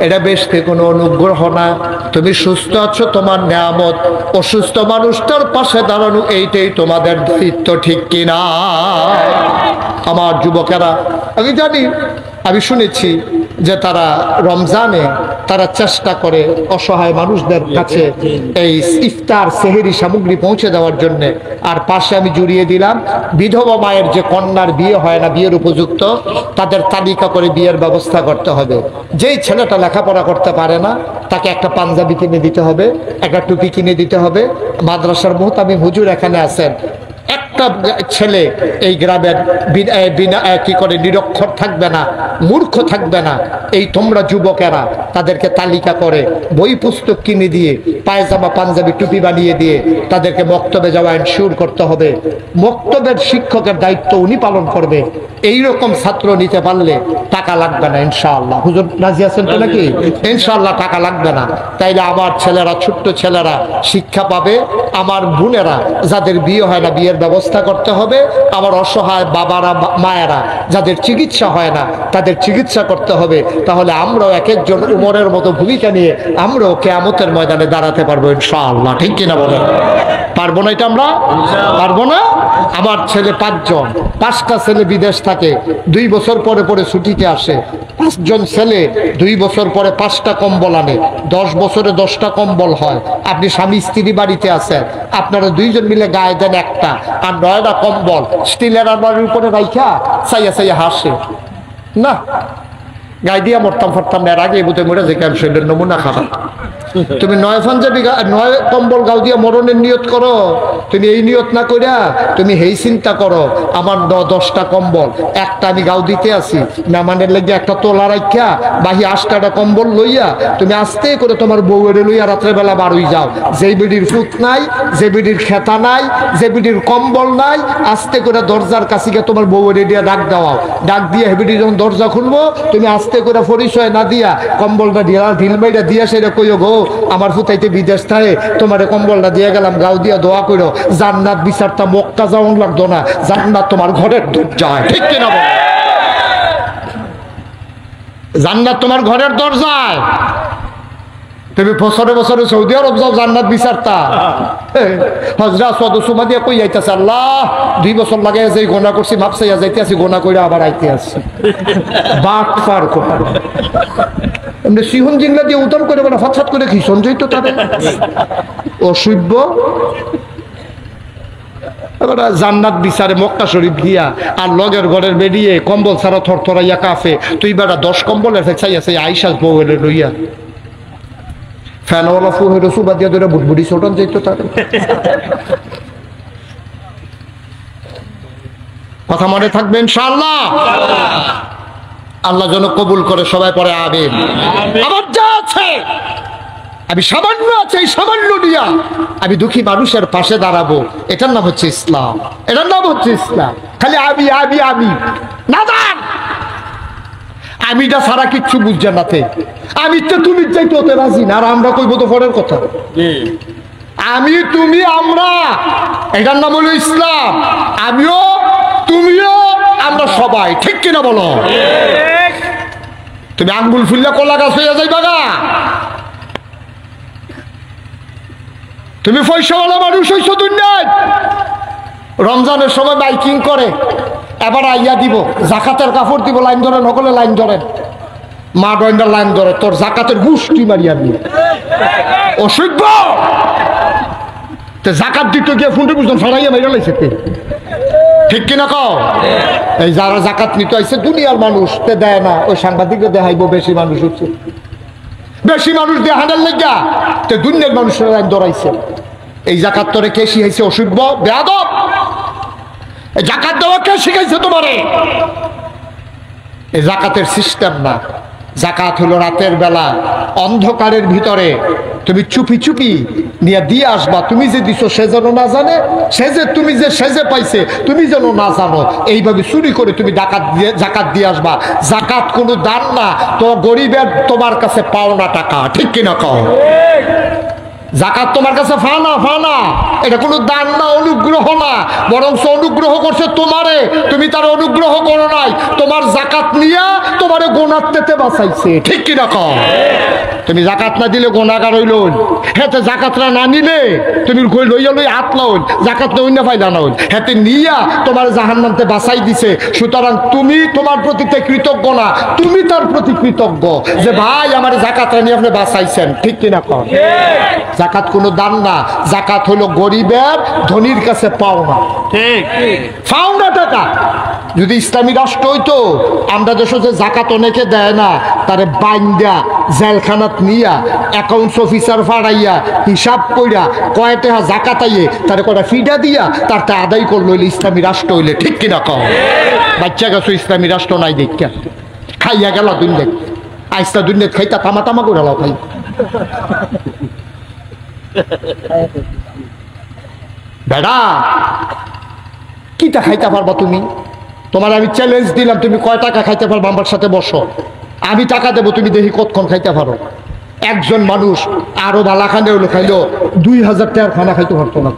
এটা বেশি কোনো অনুগ্রহ না। তুমি সুস্থ আছো তোমার নিয়ামত, অসুস্থ মানুষটার পাশে দাঁড়ানো এইটাই তোমাদের দায়িত্ব, ঠিক কিনা? আমার যুবকেরা, আমি জানি, আমি শুনেছি যে তারা রমজানে তারা চেষ্টা করে অসহায় মানুষদের কাছে এই ইফতার সেহেরি সামগ্রী পৌঁছে দেওয়ার জন্যে। আর পাশে আমি জুড়িয়ে দিলাম বিধবা মায়ের যে কন্যার বিয়ে হয় না, বিয়ের উপযুক্ত, তাদের তালিকা করে বিয়ের ব্যবস্থা করতে হবে। যেই ছেলেটা লেখাপড়া করতে পারে না তাকে একটা পাঞ্জাবি কিনে দিতে হবে, একটা টুপি কিনে দিতে হবে। মাদ্রাসার মুহতামিম হুজুর এখানে আছেন, একটা ছেলে এই গ্রামের কি করে নিরক্ষর থাকবে না, মূর্খ থাকবে না। এই তোমরা যুবকেরা তাদেরকে তালিকা করে বই পুস্তক কিনে দিয়ে, পায়জামা পাঞ্জাবি টুপি বানিয়ে দিয়ে তাদেরকে মক্তবে যাওয়া এনশিওর করতে হবে। মক্তবের শিক্ষকের দায়িত্ব উনি পালন করবে। এইরকম ছাত্র নিতে পারলে টাকা লাগবে না ইনশাআল্লাহ। হুজুর রাজি আছেন তো নাকি? ইনশাআল্লাহ টাকা লাগবে না। তাইলে আমার ছেলেরা, ছোট্ট ছেলেরা শিক্ষা পাবে। আমার বোনেরা যাদের বিয়ে হয় না, বিয়ের ব্যবস্থা করতে হবে। আমার অসহায় বাবারা, মায়েরা যাদের চিকিৎসা হয় না, তাদের চিকিৎসা করতে হবে। তাহলে আমরাও এক একজন উমরের মতো ভূমিকা নিয়ে আমরাও কিয়ামতের ময়দানে দাঁড়াতে পারবো ইনশাআল্লাহ, ঠিক কিনা বলেন? পারবো না এটা? আমরা পারবো না? আমার ছেলে 5 জন, 5টা ছেলে বিদেশ থাকে, 2 বছর পরে পরে ছুটিতে আসে। 5 জন ছেলে 2 বছর পরে 5টা কম্বল আনে, 10 বছরে 10টা কম্বল হয়। আপনি স্বামী স্ত্রী বাড়িতে আছেন, আপনারা 2 জন মিলে গায়ে দেন একটা, আর 9টা কম্বল স্টিলের আলমারির উপরে রাইখা চাইয়া চাইয়া হাসে না। গায়ে দিয়া মরতাম ফারতাম না, এর আগে বুঝে মরে যে কেন শরীরের নমুনা খারাপ। তুমি 9 পাঞ্জাবি 9 কম্বল গাও দিয়ে মরণের নিয়ত করো। তুমি এই নিয়ত না করিয়া তুমি হেই চিন্তা করো, আমার 10টা কম্বল, একটা আমি গাও দিতে আসি, মেহমানের লেগে একটা তোলা রাখা বাহি 8টা কম্বল লইয়া তুমি আস্তে করে তোমার বউয়ের লইয়া রাত্রেবেলা বার হয়ে যাও। যে বিড়ির ফুট নাই, যে বিড়ির খেতা নাই, যে বিড়ির কম্বল নাই, আস্তে করে দরজার কাছে গিয়ে তোমার বউয়ের দিয়ে ডাক দেওয়াও। ডাক দিয়ে হেবিড়ি যখন দরজা খুলবো, তুমি আস্তে করে পরিচয় না দিয়া কম্বলটা ঢিল মাইরা দিয়া সেটা কইও, গো আমার ফুতাইতে বিদেশ থাকে, তোমার কম্বলটা দিয়ে গেলাম, গাও দিয়া দোয়া করো, জান্নাত বিচারটা মক্কা যাওয়ান লাগতো না, জান্নাত তোমার ঘরের দরজায়, ঠিক কিনা বল? জান্নাত তোমার ঘরের দরজায়। তুমি বছরে বছরে সৌদি আরব যাও জান্নাত বিচারতা। হজরত সদস্যমা দিয়ে কই যাইতেছে, আল্লাহ 2 বছর লাগে যে গোনা করছি, মাপ চাইয়া যাইতে আছি, গোনা করে আবার আইতে আসছি। বাট পার কর এমনি সিহন জিংলা দিয়ে উত্তম করে বলে ফাঁসাত করে খিসন যেত তাদের অসভ্য। জান্নাত বিচারে মক্কা শরীফ গিয়া আর লগের ঘরের বেরিয়ে কম্বল ছাড়া থরথরাইয়া কাফে, তুই বেড়া 10 কম্বলের ফেঁচাই আছে আইসাস বউ এলে লইয়া ফ্যানওয়ালা ফু হইল সুবা দিয়া ধরে বুটবুটি ছোটন যেত তাদের। কথা মনে থাকবে ইনশাআল্লাহ। আল্লাহ যেন কবুল করে, সবাই পরে আমিন। আমার যা আছে আমি সামান্য আছে, এই সামান্য দিয়া আমি দুঃখী মানুষের পাশে দাঁড়াবো। এটার নাম হচ্ছে ইসলাম, এটার নাম হচ্ছে ইসলাম। খালি আমি আমি আমি না দান, আমিটা ছাড়া কিচ্ছু বুঝছে না। আমি তো তুমি চাইতে হতে রাজি না, আর আমরা কইবো তো পরের কথা। আমি তুমি আমরা, এটার নাম হলো ইসলাম। আমিও তুমিও আমরা সবাই, ঠিক কিনা বলো? তুমি আঙ্গুল ফুললে কলা গাছ হইয়া যাইবা গা। তুমি পয়সাওয়ালা মানুষ হইছ দুনিয়ায়। রমজানের সময় মাইকিং করে, এবার আইয়া দিব জাকাতের কাপড় দিব, লাইন ধরে নকলে লাইন ধরেন, মা ডয়ন্ডার লাইন ধরে, তোর জাকাতের গুষ্টি মারিয়া নিয়ে অসভ্য। জাকাত দিতে গিয়ে ফুন্ডে বুঝলাম সরাইয়া মাইরা লাইছে, ঠিক কিনা কও? এই যারা জাকাত নিতে আইছে দুনিয়ার মানুষ তে দেয় না, ওই সাংবাদিকরা দেখাইব বেশি মানুষ হচ্ছে, বেশি মানুষ দেখানোর লেগা তে দুনিয়ার মানুষের লাইন ধরাইছে। এই জাকাত তোরে কে শিখাইছে? অসভ্য বেয়াদব। এই জাকাত দেওয়া কে শিখাইছে তোমারে? এই জাকাতের সিস্টেম না, জাকাত হলো রাতের বেলা অন্ধকারের ভিতরে তুমি চুপি চুপি নিয়ে দিয়ে আসবা। তুমি যে দিছো সে যেন না জানে, তুমি যে সেজে পাইছে তুমি যেন না জানো। এইভাবে চুরি করে তুমি জাকাত দিয়ে আসবা। জাকাত কোনো দান না, তো গরিবের তোমার কাছে পাওনা টাকা, ঠিক কিনা কও? জাকাত তোমার কাছে ফানা, এটা কোনো দান না, অনুগ্রহ না, বরং অনুগ্রহ করছে তোমারে, তুমি তার অনুগ্রহ করো নাই। তোমার জাকাত নিয়া তোমারে গোনাতে বাঁচাইছে, ঠিক কিনা কও? তুমি জাকাত না দিলে গোনাগার হইল, হেতে জাকাতরা না নিলে তুমি লইয়া লই হাত লাউল, জাকাত নই না ফাইলা নাউল, হেতে নিয়া তোমার জাহান্নামতে বাঁচাই দিছে। সুতরাং তুমি তোমার প্রতি কৃতজ্ঞ না, তুমি তার প্রতি কৃতজ্ঞ যে ভাই আমার জাকাতরা নিয়ে আপনি বাঁচাইছেন, ঠিক কিনা কও? জাকাত কোনো দান না, জাকাত হলো গরিবের ধনীর কাছে পাওনা, ঠিক পাওনা টাকা। যদি ইসলামী রাষ্ট্র হইতো, আমরা দেশে যে জাকাত অনেকে দেয় না, তারে বাইন্দা জেলখানাত নিয়া অ্যাকাউন্টস অফিসার ফাড়াইয়া হিসাব কইরা কয় টাকা জাকাত আইয়ে তারে কয়টা ফিডা দিয়া তারটা আদায় করলো হইলে ইসলামী রাষ্ট্র হইলে, ঠিক কিনা কও? বাচ্চা গেছো ইসলামী রাষ্ট্র নাই দেখা খাইয়া গেল দুনিয়া, আইসা দুনিয়া খাইতা তামা করে লাও খাই। বেড়া কিটা খাইতে পারবা তুমি? তোমার আমি চ্যালেঞ্জ দিলাম, তুমি কয় টাকা খাইতে পারবা আমার সাথে বসো, আমি টাকা দেবো, তুমি দেখি কতক্ষণ খাইতে পারো। একজন মানুষ আরো বালাখানে হলো খাইলো 2000 টাকার খানা খাইতে পারতো না।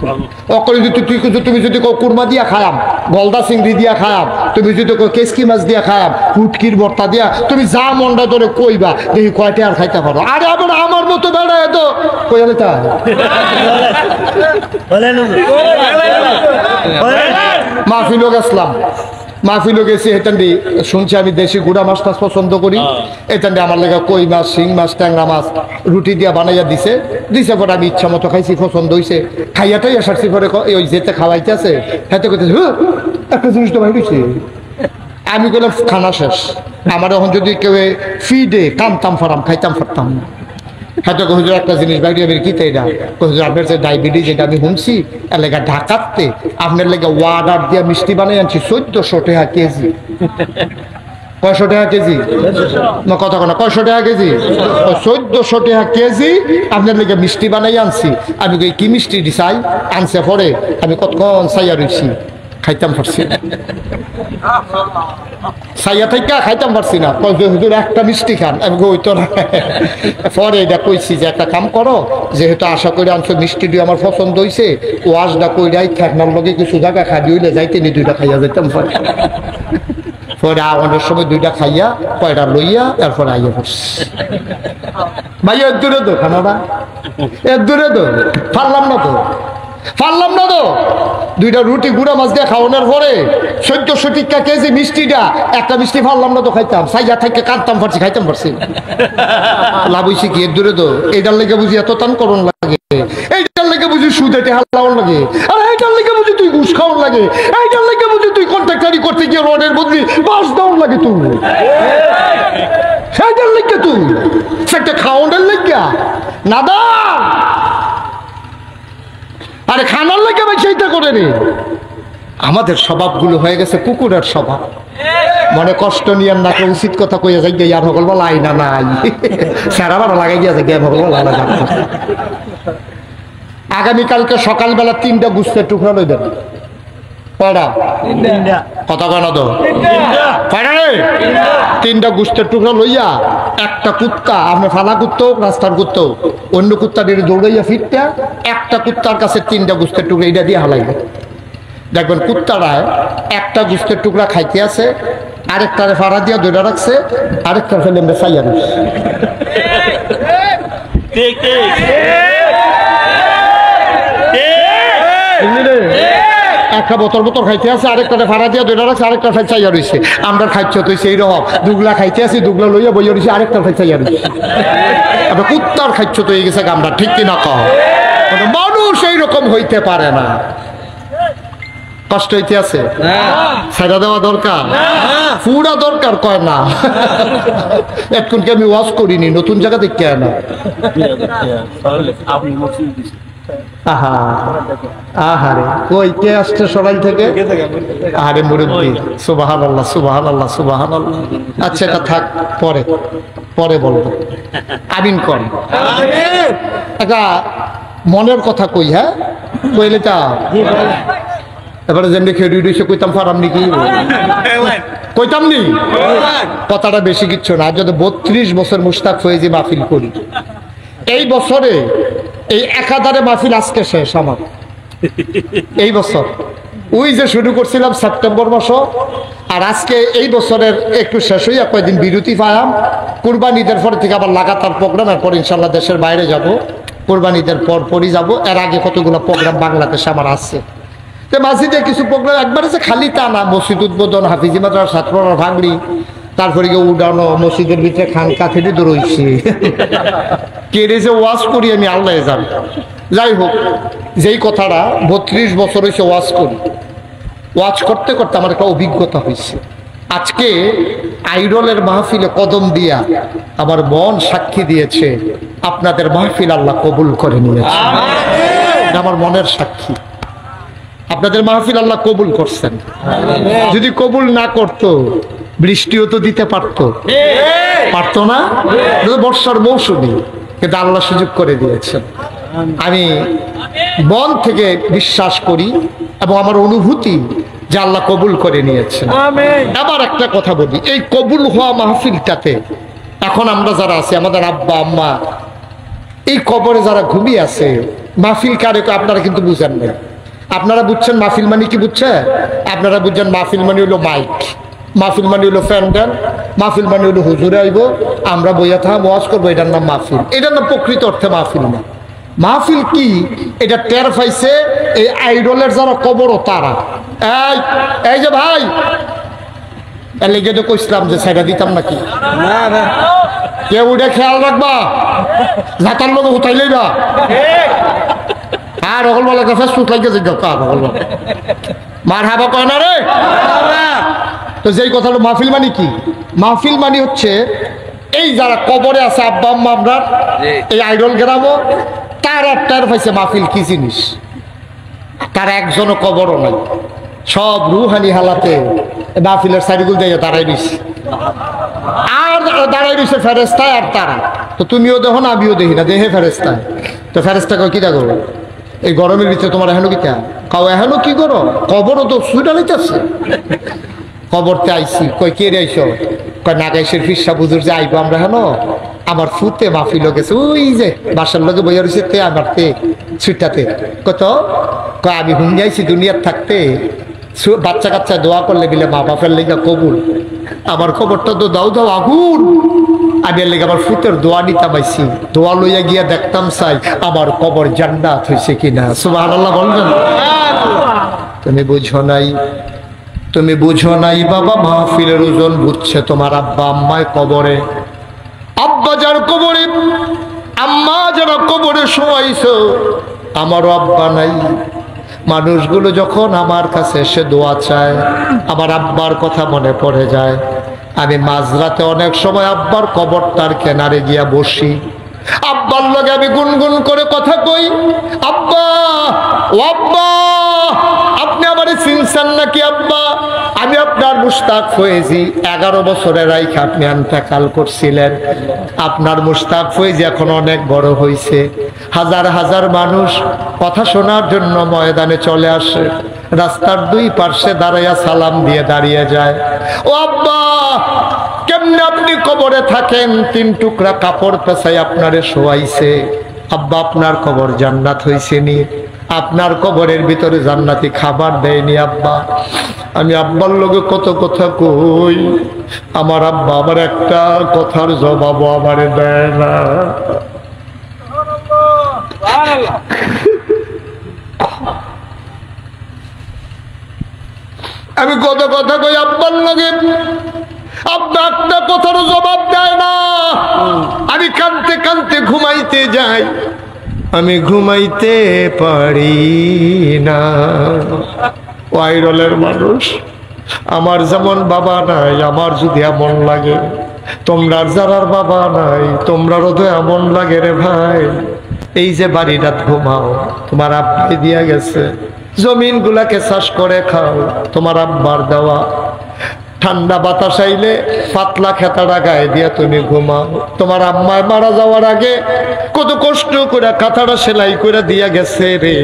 অকলে যদি তুমি যদি কুরমা দিয়া খায়াম, গলদা চিংড়ি দিয়া খায়াম, তুমি যদি কেসকি মাছ দিয়া খায়াম, ফুটকির ভর্তা দিয়া, তুমি যা মনটা ধরে কইবা দেখি কয় টাকার খাইতে পারো। আরে আবার আমার মতো বেড়া এত কইলে তা মাহফিলও গেছিলাম, মাহফিলও গেছি, এটান্ডি শুনছি আমি দেশি গুড়া মাছ টাছ পছন্দ করি, এটান্ডি আমার লেগে কই মাছ, শিং মাছ, ট্যাংরা মাছ রুটি দিয়া বানাইয়া দিছে পরে আমি ইচ্ছা মতো খাইছি, পছন্দ হয়েছে। খাইয়াটাই আসারছি পরে ওই যেতে খাওয়াইতে আছে হেতে করতে একটা জিনিস তো বাইরেছে। আমি বললাম খানা শেষ, আমার এখন যদি কেউ ফিডে কামতাম ফারাম খাইতাম পারতাম না। হয়তো হুজুর একটা জিনিস বাইরে কি তাই না হুজুর, আপনার যে ডায়াবেটিস যেটা আমি শুনছি এলাকা ঢাকাতে আপনার লেগে ওয়ার্ডার দিয়া মিষ্টি বানাই আনছি 1400 টাকা কেজি। 500 টাকা কেজি না কথা না, 500 টাকা কেজি, 1400 টাকা কেজি আপনার লেগে মিষ্টি বানাই আনছি। আমি কি মিষ্টি দিছাই আনছে পরে আমি কতক্ষণ চাইয়া রইছি, খাইতাম পারছি না, সাইয়া থেকে খাইতাম পারছি না। হুজুর একটা মিষ্টি খান, আমি ওই তো পরে এটা কইছি যে একটা কাম করো, যেহেতু আশা করে আনছো মিষ্টি দিয়ে আমার পছন্দ হয়েছে, ওয়াজটা কইরাই খেকনার লগে কিছু জায়গা খাবি হইলে যাইতে নি 2টা খাইয়া যেতাম। পরে আমাদের সময় 2টা খাইয়া কয়টা লইয়া এরপরে আইয়া পড়ছি। ভাই এর দূরে তো খানাটা, এর দূরে তো পারলাম না তো 2টা রুটি গুঁড়া মাছ দিয়ে খাওয়ানোর পরে 1400 টাকা কেজি মিষ্টিটা, একটা মিষ্টি পারলাম না তো খাইতাম, সাইয়া থেকে কাটতাম পারছি, খাইতাম পারছি। লাভ হয়েছে কি? এর দূরে তো এইটার লেগে বুঝি এত টান করণ লাগে, এইটার লেগে বুঝি সুদেটে হাল্লাওয়ার লাগে, আর এইটার লেগে বুঝি তুই ঘুষ খাওয়ার লাগে, এইটার লেগে বুঝি তুই কন্ট্রাক্টারি করতে গিয়ে রোডের বদলি বাস দেওয়ার লাগে, তুই সেইটার লেগে তুই সেটা খাওয়ানোর লেগে নাদা। আরে খানার লাগে ভাই সেইটা করে রে। আমাদের স্বভাবগুলো হয়ে গেছে কুকুরের স্বভাব, মনে কষ্ট নিয়ে না, উচিত কথা কইয়া যাই গে আর সকল বলা আইনা নাই সারা বারো লাগাই গিয়া যাই সকল বলা। আগামীকালকে সকালবেলা 3টা গুস্তের টুকরা লই দেন, কয়টা কথা কয় না তো, 3টা গুস্তের টুকরা লইয়া একটা কুত্তা, আপনি ফালা কুত্তা হোক রাস্তার কুত্তা হোক, অন্য কুত্তা দিয়ে দৌড়াইয়া ফিরতে একটা কুত্তার কাছে 3টা গুস্তের টুকরা এটা দিয়ে হালাইবে। দেখবেন কুত্তারায় একটা গুস্তের টুকরা খাইতে আছে, আরেকটারে ফাড়া দিয়া দৌড়া রাখছে, আরেকটার ফেলে চাইয়া রাখছে। একটা বোতল খাইতে আছে, আরেকটা ফাড়া দিয়া দুইটা রাখছে, আরেকটা ফাই চাইয়া রয়েছে। আমরা খাইছে তো সেই রকম দুগলা খাইতে আছি, দুগলা লইয়া বইয়া রয়েছে, আরেকটা ফাই চাইয়া রয়েছে। আপনার কুত্তার খাইছ তো এই গেছে আমরা, ঠিক কিনা কহ? মানুষ এইরকম হইতে পারে না, কষ্ট হইতে আছে, ছেড়ে দেওয়া দরকার, পুরা দরকার কয় না। এতক্ষণকে আমি ওয়াজ করিনি, নতুন জায়গা দেখতে না। আহারে কই কে আসছে সবাই থেকে? আরে মুরব্বী, সুবহানাল্লাহ সুবহানাল্লাহ সুবহানাল্লাহ। আচ্ছা এটা থাক পরে। পরে বলবো। আমিন কর। একটা মনের কথা কই, হ্যাঁ কইলে তা এবারে যেমনি খেয়ে উঠেছে কইতাম ফারাম নাকি কইতাম নি, কথাটা বেশি কিচ্ছু না। যদি 32 বছর মুশতাক ফয়েজি মাহফিল করি, এই বছরে এই একাধারে মাহফিল আজকে শেষ আমার এই বছর। ওই যে শুরু করছিলাম সেপ্টেম্বর মাস, আর আজকে এই বছরের একটু শেষ হইয়া কয়েকদিন বিরতি পাইলাম। কুরবানি ঈদের পর থেকে আবার লাগাতার প্রোগ্রাম, এরপর ইনশাল্লাহ দেশের বাইরে যাব, কুরবানি ঈদের পরই যাব। এর আগে কতগুলো প্রোগ্রাম বাংলাদেশে আমার আছে। তো মসজিদে কিছু প্রোগ্রাম একবারে যে খালি তা না, মসজিদ উদ্বোধন, হাফিজি মাদ্রাসার ছাত্ররা ভাঙড়ি, তারপরে গিয়ে উডানো, মসজিদের ভিতরে খানকা থেকে রয়েছে কেড়ে যে ওয়াজ করি আমি আল্লাহ যান। যাই হোক, যেই কথাটা 32 বছর হয়েছে ওয়াজ করি, ওয়াজ করতে করতে আমার একটা অভিজ্ঞতা হয়েছে। আজকে আইডলের মাহফিলে কদম দিয়া আমার মন সাক্ষী দিয়েছে আপনাদের মাহফিল আল্লাহ কবুল করে নিয়েছে। আমার মনের সাক্ষী, আপনাদের মাহফিল আল্লাহ কবুল করছেন। যদি কবুল না করতো বৃষ্টিও তো দিতে পারতো না, বর্ষার মৌসুমী, কিন্তু আল্লাহ সুযোগ করে দিয়েছেন। আমি মন থেকে বিশ্বাস করি এবং আমার অনুভূতি যে আল্লাহ কবুল করে নিয়েছেন। আবার একটা কথা বলি, এই কবুল হওয়া মাহফিলটাতে এখন আমরা যারা আছি, আমাদের আব্বা আম্মা এই কবরে যারা ঘুমিয়ে আছে, মাহফিল কারে আপনারা কিন্তু বুঝেন না। আপনারা বুঝছেন মাহফিল মানে কি বুঝছেন? আপনারা বুঝছেন মাহফিল মানে হলো মাইক, মাহফিল মানে হলো প্যান্ডেল, মাহফিল মানে হলো হুজুরে আইব, আমরা বইয়া থাকা ওয়াজ করবো, এটার নাম মাহফিল। এটার নাম প্রকৃত অর্থে মাহফিল না। মাহফিল কি এটা টের পাইছে এই আইডলের যারা কবরও তারা। এই যে ভাই লেগে তো কইছিলাম যে সাইডা দিতাম নাকি, কেউ উঠে খেয়াল রাখবা, যাতার লোক উঠাইলেই না। আর অকল বলে ফেসবুক লাগে যে মার হাবা কয় না রে। তো যেই কথা হলো মাহফিল মানে কি, মাহফিল মানে হচ্ছে এই যারা কবরে আছে আব্বা আম্মা, আমরা এই আইডল গ্রামও তারা টের পাইছে মাহফিল কি জিনিস। তার একজনও কবরও নাই, সব রুহানি হালাতে মাহফিলের সাইডগুলো দিয়ে দাঁড়াই দিছে, আর দাঁড়াই দিছে ফেরেস্তায় আর তারা। তো তুমিও দেখো না, আমিও দেখি না, দেহে ফেরেস্তায়। তো ফেরেস্তা কয় কিটা করো এই গরমের ভিতরে তোমার এখনো কিটা কাও, এখনো কি করো, কবরও তো সুইটা লইতেছে। কবরতে আইসি, কই কে রে আইস, কয় নাগাইশের ফিসা বুঝুর যে আইবো আমরা হেন, আমার ফুতে মাহফিল গেছে ওই যে বাসার লোকে বইয়া রয়েছে তে আমার তে সুইটাতে। কত কয় আমি হুম যাইছি দুনিয়ার থাকতে, বাচ্চা কাচ্চা দোয়া করলে গেলে মা বাপের লেগা কবুল, আমার খবরটা তো দাও দাও আগুন। আমি এর লেগে আমার ফুতের দোয়া নিতাম আইছি, দোয়া লইয়া গিয়া দেখতাম চাই আমার কবর জান্নাত হয়েছে কিনা। সুবহানাল্লাহ বলবেন। তুমি বুঝো নাই, তুমি বুঝো নাই বাবা, মাহফিলের ওজন বুঝছে তোমার আব্বা আম্মায় কবরে। আব্বা যার কবরে, আম্মা যারা কবরে শোয়াইছো, আমারও আব্বা নাই। মানুষগুলো যখন আমার কাছে এসে দোয়া চায়, আমার আব্বার কথা মনে পড়ে যায়। আমি মাঝরাতে অনেক সময় আব্বার কবরটার কিনারে গিয়া বসি, আব্বার লগে আমি গুনগুন করে কথা কই, আব্বা ও আব্বা আপনি আমারে চিনছেন নাকি আব্বা, আমি আপনার মুশতাক ফয়েজি, 11 বছরের রাইখা আপনি ইন্তেকাল করছিলেন। আপনার মুশতাক ফয়েজি এখন অনেক বড় হয়েছে, হাজার হাজার মানুষ কথা শোনার জন্য ময়দানে চলে আসে, রাস্তার দুই পার্শ্বে দাঁড়াইয়া সালাম দিয়ে দাঁড়িয়ে যায়। ও আব্বা কেমনে আপনি কবরে থাকেন, 3 টুকরা কাপড় পেছাই আপনারে শোয়াইছে, আব্বা আপনার কবর জান্নাত হয়েছে নি, আপনার কবরের ভিতরে জান্নাতি খাবার দেয়নি আব্বা। আমি আব্বার লগে কত কথা কই, আমার আব্বা আমার একটা কথার জবাবও আমারে দেয় না। আমি কত কথা কই আব্বার লগে, আব্বা একটা কথার জবাব দেয় না। আমি কাঁদতে কাঁদতে ঘুমাইতে যাই, আমি ঘুমাইতে পারি না। ওয়াইরলের মানুষ, আমার যেমন বাবা নাই, আমার যদি এমন লাগে, তোমরা যারার বাবা নাই তোমরারও তো এমন লাগে রে ভাই। এই যে বাড়িটা ঘুমাও, তোমার আব্বাই দিয়া গেছে, জমিন গুলাকে চাষ করে খাও, তোমার আব্বার দেওয়া, ঠান্ডা বাতাস আইলে পাতলা খেতাটা গায়ে দিয়া তুমি ঘুমাও। তোমার আম্মায় মারা যাওয়ার আগে কত কষ্ট করে কাঁথাটা সেলাই করে দিয়া গেছে রে,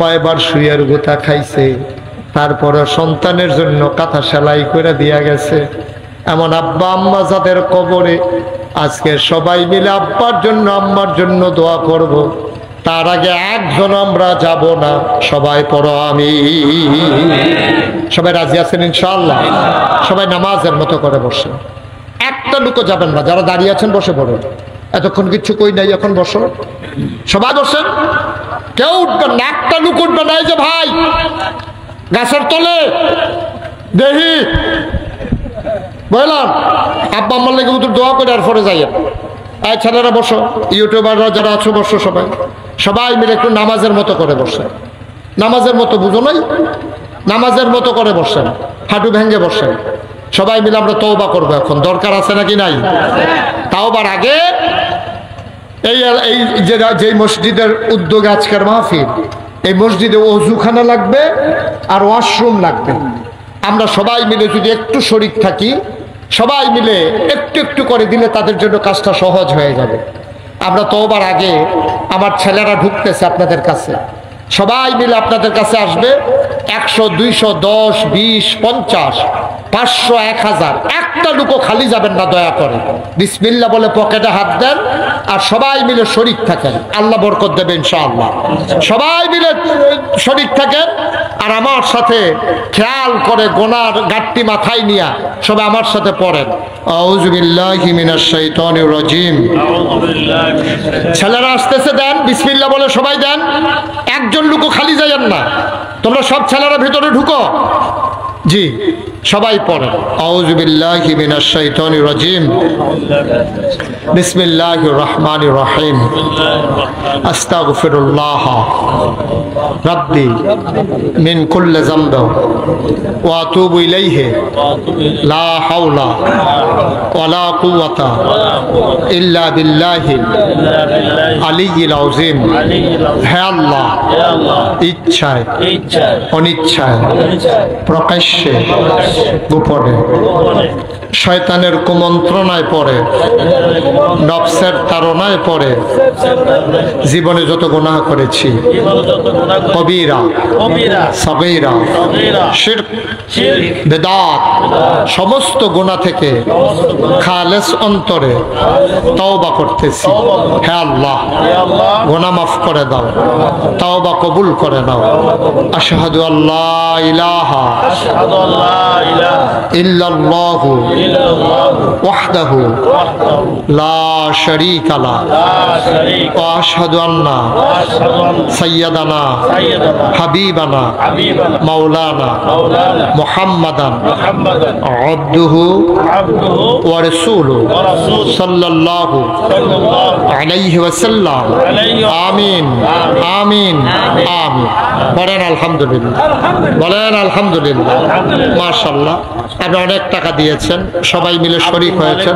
কয়বার শুয়ের গুতা খাইছে, তারপরে সন্তানের জন্য কাঁথা সেলাই করে দিয়া গেছে। এমন আব্বা আম্মা যাদের কবরে, আজকে সবাই মিলে আব্বার জন্য আম্মার জন্য দোয়া করব। তার আগে একজন আমরা যাব না, সবাই পড়ো আমি। সবাই রাজি আছেন ইনশাআল্লাহ? সবাই নামাজের মতো করে বসে, একটা লোকও যাবেন না। যারা দাঁড়িয়ে আছেন বসে পড়ো, এতক্ষণ কিচ্ছু কই নাই, এখন বসো। সবাই বসেন, কেউ উঠবেন না, একটা লোক উঠবে না। এই যে ভাই গাছের তলে দেখি বুঝলাম, আব্বা আম্মার লেগে উত্তর দোয়া করে আর পরে যাইয়েন। এই ছেলেরা বসো, ইউটিউবাররা যারা আছো বসো, সবাই সবাই মিলে একটু নামাজের মতো করে বসেন। নামাজের মতো বুঝো নাই? নামাজের মতো করে বসেন, হাঁটু ভেঙে বসেন। সবাই মিলে আমরা তওবা করবো। এখন দরকার আছে নাকি নাই? তাওবার আগে এই যে মসজিদের উদ্যোগে আজকের মাহফিল, এই মসজিদে ওযুখানা লাগবে আর ওয়াশরুম লাগবে। আমরা সবাই মিলে যদি একটু শরীক থাকি, সবাই মিলে একটু একটু করে দিলে তাদের জন্য কাজটা সহজ হয়ে যাবে। আমরা তওবার আগে আমার ছেলেরা ঢুকতেছে আপনাদের কাছে, সবাই মিলে আপনাদের কাছে আসবে। 100, 200, 10, 20, 50, 500, 1000, একটা লুকো খালি যাবেন না দয়া করে। বিসমিল্লাহ বলে পকেটে হাত দেন আর সবাই মিলে শরীক থাকেন, আল্লাহ বরকত দেবে ইনশাআল্লাহ। সবাই মিলে শরীক থাকেন আর আমার সাথে খেয়াল করে গোনার গাঁটটি মাথায় নিয়ে সবাই আমার সাথে পড়েন, আউযু বিল্লাহি মিনাশ শাইতানির রাজিম। ছেলেরা আসতেছে, দেন বিসমিল্লাহ বলে সবাই দেন, একজন লুকো খালি যাইয়েন না। তোমরা সব ছেলেরা ভিতরে ঢুকো। জি, সবাই পড়েন, আউযু বিল্লাহি মিনাশ শাইতানির রাজিম, বিসমিল্লাহির রহমানির রহিম, আস্তাগফিরুল্লাহ রাব্বি মিন কুল্লি যামব ওয়া আতুবু ইলাইহি লা হাওলা ওয়ালা কুওয়াতা ইল্লা বিল্লাহিল আলিয়্যিল আযীম। হে আল্লাহ, ইচ্ছায় অনিচ্ছায় প্রকাশ্যে গোপনে শয়তানের কুমন্ত্রণায় পড়ে, নফসের তাড়নায় পড়ে জীবনে যত গুনাহ করেছি, কবিরা সাগীরা শিরক বিদআত সমস্ত গুনাহ থেকে খালেস অন্তরে তওবা করতেছি। হে আল্লাহ, গুনাহ মাফ করে দাও, তওবা কবুল করে নাও। আশহাদু আল্লা ইলাহা ইল্লাল্লাহু ওয়াহদাহু লা শারীকা লাহ ওয়া আশহাদু আন্না সাইয়্যিদানা হাবিবানা মাওলানা মুহাম্মাদান আবদুহু ওয়া রাসূলুহু সাল্লাল্লাহু আলাইহি ওয়াসাল্লাম। আমিন আমিন আমিন। বলেন আলহামদুলিল্লাহ, বলেন আলহামদুলিল্লাহ। মাশাআল্লাহ, আপনি অনেক টাকা দিয়েছেন, সবাই মিলে শরীক হয়েছেন।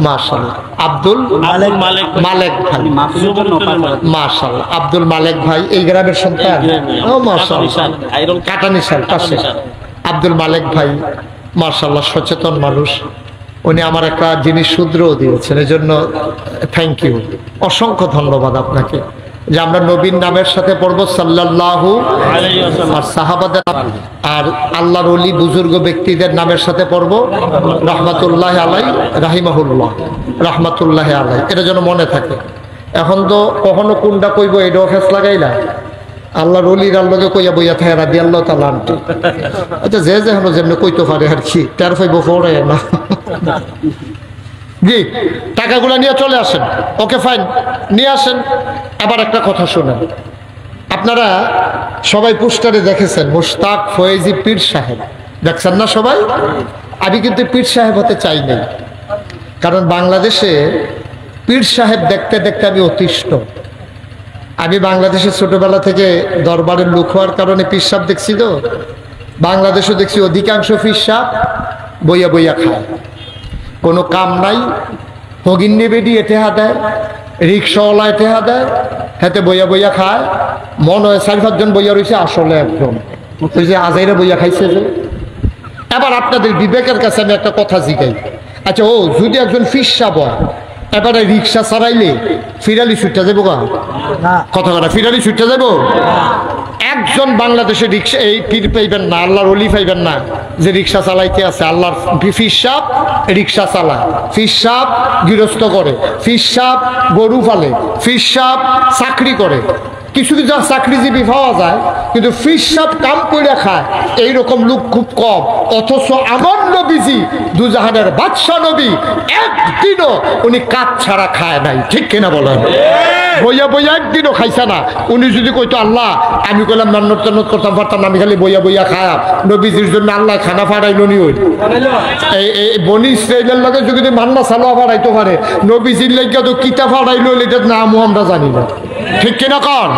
মাশাআল্লাহ, আব্দুল মালেক ভাই, মাশাআল্লাহ, আব্দুল মালেক ভাই এই গ্রামের সন্তান। ও মাশাআল্লাহ, কাটানিশাল পাশে আব্দুল মালেক ভাই, মাশাআল্লাহ, সচেতন মানুষ। উনি আমার একটা জিনিস শুদ্রও দিয়েছেন, এই জন্য থ্যাংক ইউ, অসংখ্য ধন্যবাদ আপনাকে। যে আমরা নবীর নামের সাথে পড়বো সাল্লাল্লাহু আলাইহি ওয়াসাল্লাম, আর সাহাবাদের আর আল্লাহর ওলি বুজুর্গ ব্যক্তিদের নামের সাথে পড়বো রাহমাতুল্লাহ আলাইহি, রাহিমাহুল্লাহ, রাহমাতুল্লাহ আলাইহি। এটা যেন মনে থাকে। এখন তো কখনো কোনটা কইব এটাও ফেস লাগাই না, আল্লাহর ওলির আল্লাহকে কইয়া বইয়া থাকে রাদিয়াল্লাহু তাআলা। আচ্ছা, যে যে হলো যেমনি কইতে পারে আর কি, টের পাইব পড়ে না। জি, টাকাগুলো নিয়ে চলে আসেন। ওকে ফাইন, নিয়ে আসেন। এবার একটা কথা শুনেন, আপনারা সবাই পোস্টারে দেখেছেন মুশতাক ফয়েজি পীর সাহেব, দেখছেন না সবাই? আমি কিন্তু পীর সাহেব হতে চাই নাই, কারণ বাংলাদেশে পীর সাহেব দেখতে দেখতে আমি অতিষ্ঠ। আমি বাংলাদেশে ছোটবেলা থেকে দরবারের লোক হওয়ার কারণে পীর সাহেব দেখছি, তো বাংলাদেশও দেখছি অধিকাংশ পীর সাহেব বইয়া বইয়া খায়, কোনো কাম নাই। হগিন্নি বেডি এটেহা দেয়, রিক্সাওয়ালা এটেহা দেয়, হাতে বইয়া বইয়া খায়। মনে হয় 4-5 জন বইয়া রয়েছে, আসলে একজন ওই যে আজাইরা বইয়া খাইছে যে। এবার আপনাদের বিবেকের কাছে আমি একটা কথা জিগাই, আচ্ছা ও যদি একজন ফিরসা বয় এবারে রিক্সা চালাইলে ফিরালি ছুটতে যাবো গা? কথা কথা ফিরালি ছুটতে যাবো? একজন বাংলাদেশে রিক্সা এই পীর পাইবেন না, আল্লাহর ওলি পাইবেন না যে রিক্সা চালাইতে আছে। আল্লাহর ফিরসাব রিক্সা চালায়, ফিরসাব গৃহস্থ করে, ফিরসাব গরু ফালে, ফিরসাব চাকরি করে। কিছু কিছু চাকরিজীবী পাওয়া যায়, কিন্তু ফিরসাব কাম করে খায় এইরকম লোক খুব কম। অথচ আমার নবীজি দুজাহানের বাদশাহ নবী একদিনও উনি কাজ ছাড়া খায় নাই, ঠিক কিনা বলেন? বইয়া বইয়া একদিনও খাইছে না। উনি যদি কইতো আল্লাহ আমি কইলাম মেহনত টেহনত করতাম পারতাম না, আমি খালি বইয়া বইয়া খায়া নবীজির জন্য আল্লাহ খানা ফাড়াইল নি? ওই এই বনি ইসরাইলের লগে যদি মান্না সালোয়া ফাড়াইতে পারে, নবীজির লাগিয়া তো কিতা ফাড়াইলো এটার নামও আমরা জানি না, ঠিক কিনা কন?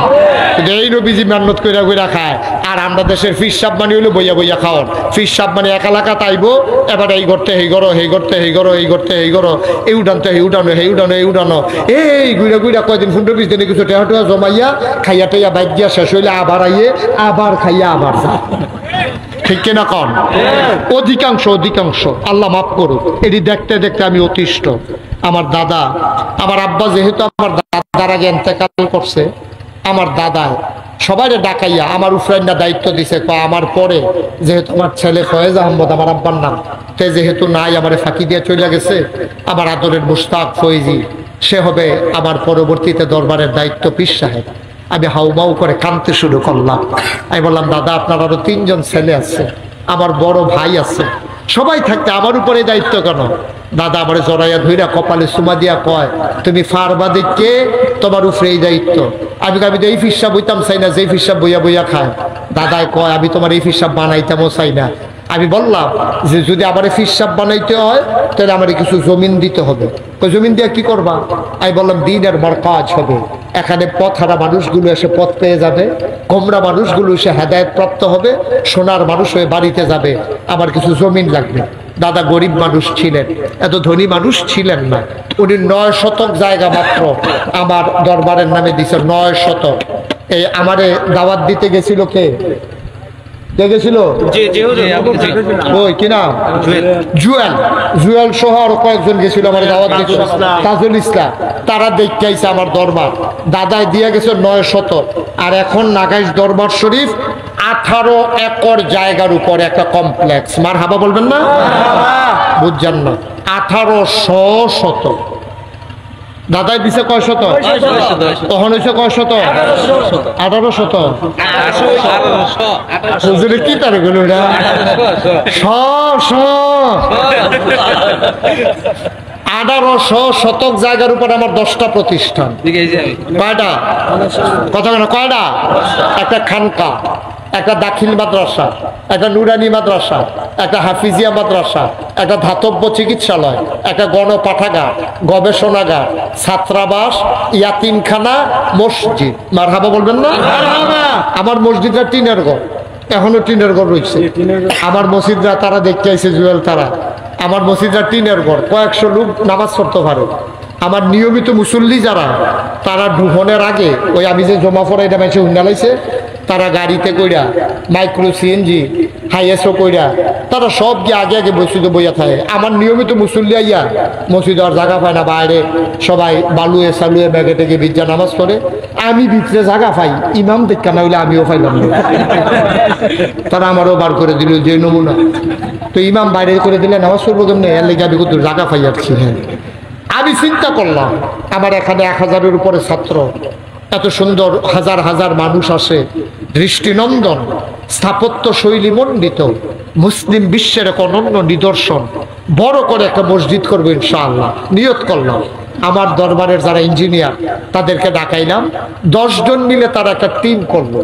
এই নবীজি মেহনত কইরা কইরা খায়। আর আমরা দেশের ফিরসাব মানে হইলো বইয়া বইয়া খাওয়ার। ফিরসাব মানে এক এলাকা তাইবো, এবার এই করতে হেই করো, হেই করতে হেই করো, এই করতে হেই করো, এই উঠানতে হেই উঠানো, হেই উঠানো, এই উঠানো, এই গুইরা গুইরা কয়দিন 15-20 দিনে কিছু টেহা টেহা জমাইয়া খাইয়া টেয়া বাইক দিয়া শেষ হইলে আবার আইয়ে আবার খাইয়া আবার যা, ঠিক কিনা কন? অধিকাংশ আল্লাহ মাফ করুক, এটি দেখতে দেখতে আমি অতিষ্ঠ। আমার দাদা, আমার আব্বা যেহেতু আমার দাদার আগে ইন্তেকাল করছে, আমার দাদায় সবাই ডাকাইয়া আমার উফরাইনা দায়িত্ব দিছে, আমার পরে যেহেতু আমার ছেলে ফয়েজ আহমদ আমার আব্বার নাম, তে যেহেতু নাই আমারে ফাঁকি দিয়ে চলে গেছে, আমার আদরের মুশতাক ফয়েজি সে হবে আমার পরবর্তীতে দরবারের দায়িত্ব পীর সাহেব। আমি হাউমাউ করে কাঁদতে শুরু করলাম। আমি বললাম দাদা আপনার আরো 3 জন ছেলে আছে, আমার বড় ভাই আছে, সবাই থাকতে আমার উপরে দায়িত্ব কেন? দাদা আমার জড়াইয়া ধইরা কপালে সুমা দিয়া কয় তুমি ফারবাদে কে, তোমার উপরে এই দায়িত্ব। আমি তো এই ফিরসাব বইতাম চাই না, যেই ফিরসাব বইয়া বইয়া খায়। দাদায় কয় আমি তোমার এই ফিরসাব বানাইতামও চাই না। আমি বললাম যে যদি আমার ফিরসাব বানাইতে হয় তাহলে আমার কিছু জমিন দিতে হবে। জমিন দিয়ে কি করবা? আমি বললাম দিনের বার কাজ হবে, এখানে পথহারা মানুষগুলো এসে পথ পেয়ে যাবে, গোমরা মানুষগুলো এসে হেদায়েত প্রাপ্ত হবে, সোনার মানুষ হয়ে বাড়িতে যাবে, আমার কিছু জমিন লাগবে। দাদা গরিব মানুষ ছিলেন, এত ধনী মানুষ ছিলেন না। উনি 9 শতক জায়গা মাত্র আমার দরবারের নামে দিছে, 9 শতক। এই আমারে দাওয়াত দিতে গেছিল কে গেছিল? ওই কি নাম? জুয়েল সহ আরো কয়েকজন গেছিল আমার দাওয়াত দিতে, তাজুল ইসলাম। তারা দেখতে আইছে আমার দরবার, দাদায় দিয়ে গেছে 9 শতক। আর এখন নাগাইশ দরবার শরীফ 18 একর জায়গার উপরে একটা কমপ্লেক্স। মার হাবা বলবেন না? বুঝছেন না? 1800 শতক। দাদাই দিছে কয় শতক? তখন হয়েছে কয় শতক? 18 শতক। কি তার গেল 1800 শতক জায়গার উপর আমার 10টা প্রতিষ্ঠান। কয়টা? কথা কেন? কয়টা? একটা খানকা, একটা দাখিল মাদ্রাসা, একটা নুরানি মাদ্রাসা, একটা হাফিজিয়া মাদ্রাসা, একটা ধাতব্য চিকিৎসালয়, একটা গণপাঠাগার, গবেষণাগার, ছাত্রাবাস, ইয়াতিমখানা, মসজিদ। মারহাবা বলবেন না? আমার মসজিদটা টিনের ঘর, এখনো টিনের ঘর রয়েছে। আমার মসজিদরা তারা দেখতে আইছে জুয়েল, তারা আমার মসজিদরা টিনের ঘর, কয়েকশো লোক নামাজ পড়তে পারে। আমার নিয়মিত মুসল্লি যারা, তারা ঢুকনের আগে ওই আমি যে জমা পড়া এটা মেসে উন্নালাইছে, তারা গাড়িতে কইরা মাইক্রো সিএনজি হাইএসও কইরা তারা সব গিয়ে আগে আগে মসজিদে বইয়া থাকে। আমার নিয়মিত মুসল্লি আইয়া মসজিদে আর জায়গা পায় না, বাইরে সবাই বালুয়ে সালুয়ে ব্যাগে থেকে বিদ্যা নামাজ পড়ে, আমি ভিতরে জায়গা পাই, ইমাম দেখা না হইলে আমিও পাইলাম না। তারা আমারও বার করে দিল যে নমুনা। তো ইমাম বাইরে করে দিলে নামাজ পড়বো কেমনি, এর লেগে আমি কত জায়গা পাই আসছি। হ্যাঁ, আমি চিন্তা করলাম আমার এখানে 1000-এর উপরে ছাত্র, এত সুন্দর হাজার হাজার মানুষ আসে, দৃষ্টিনন্দন, স্থাপত্য শৈলী মণ্ডিত, মুসলিম বিশ্বের এক অনন্য নিদর্শন, বড় করে একটা মসজিদ করবো ইনশাআল্লাহ নিয়ত করলাম। আমার দরবারের যারা ইঞ্জিনিয়ার তাদেরকে ডাকাইলাম, 10 জন মিলে তারা একটা টিম করলো।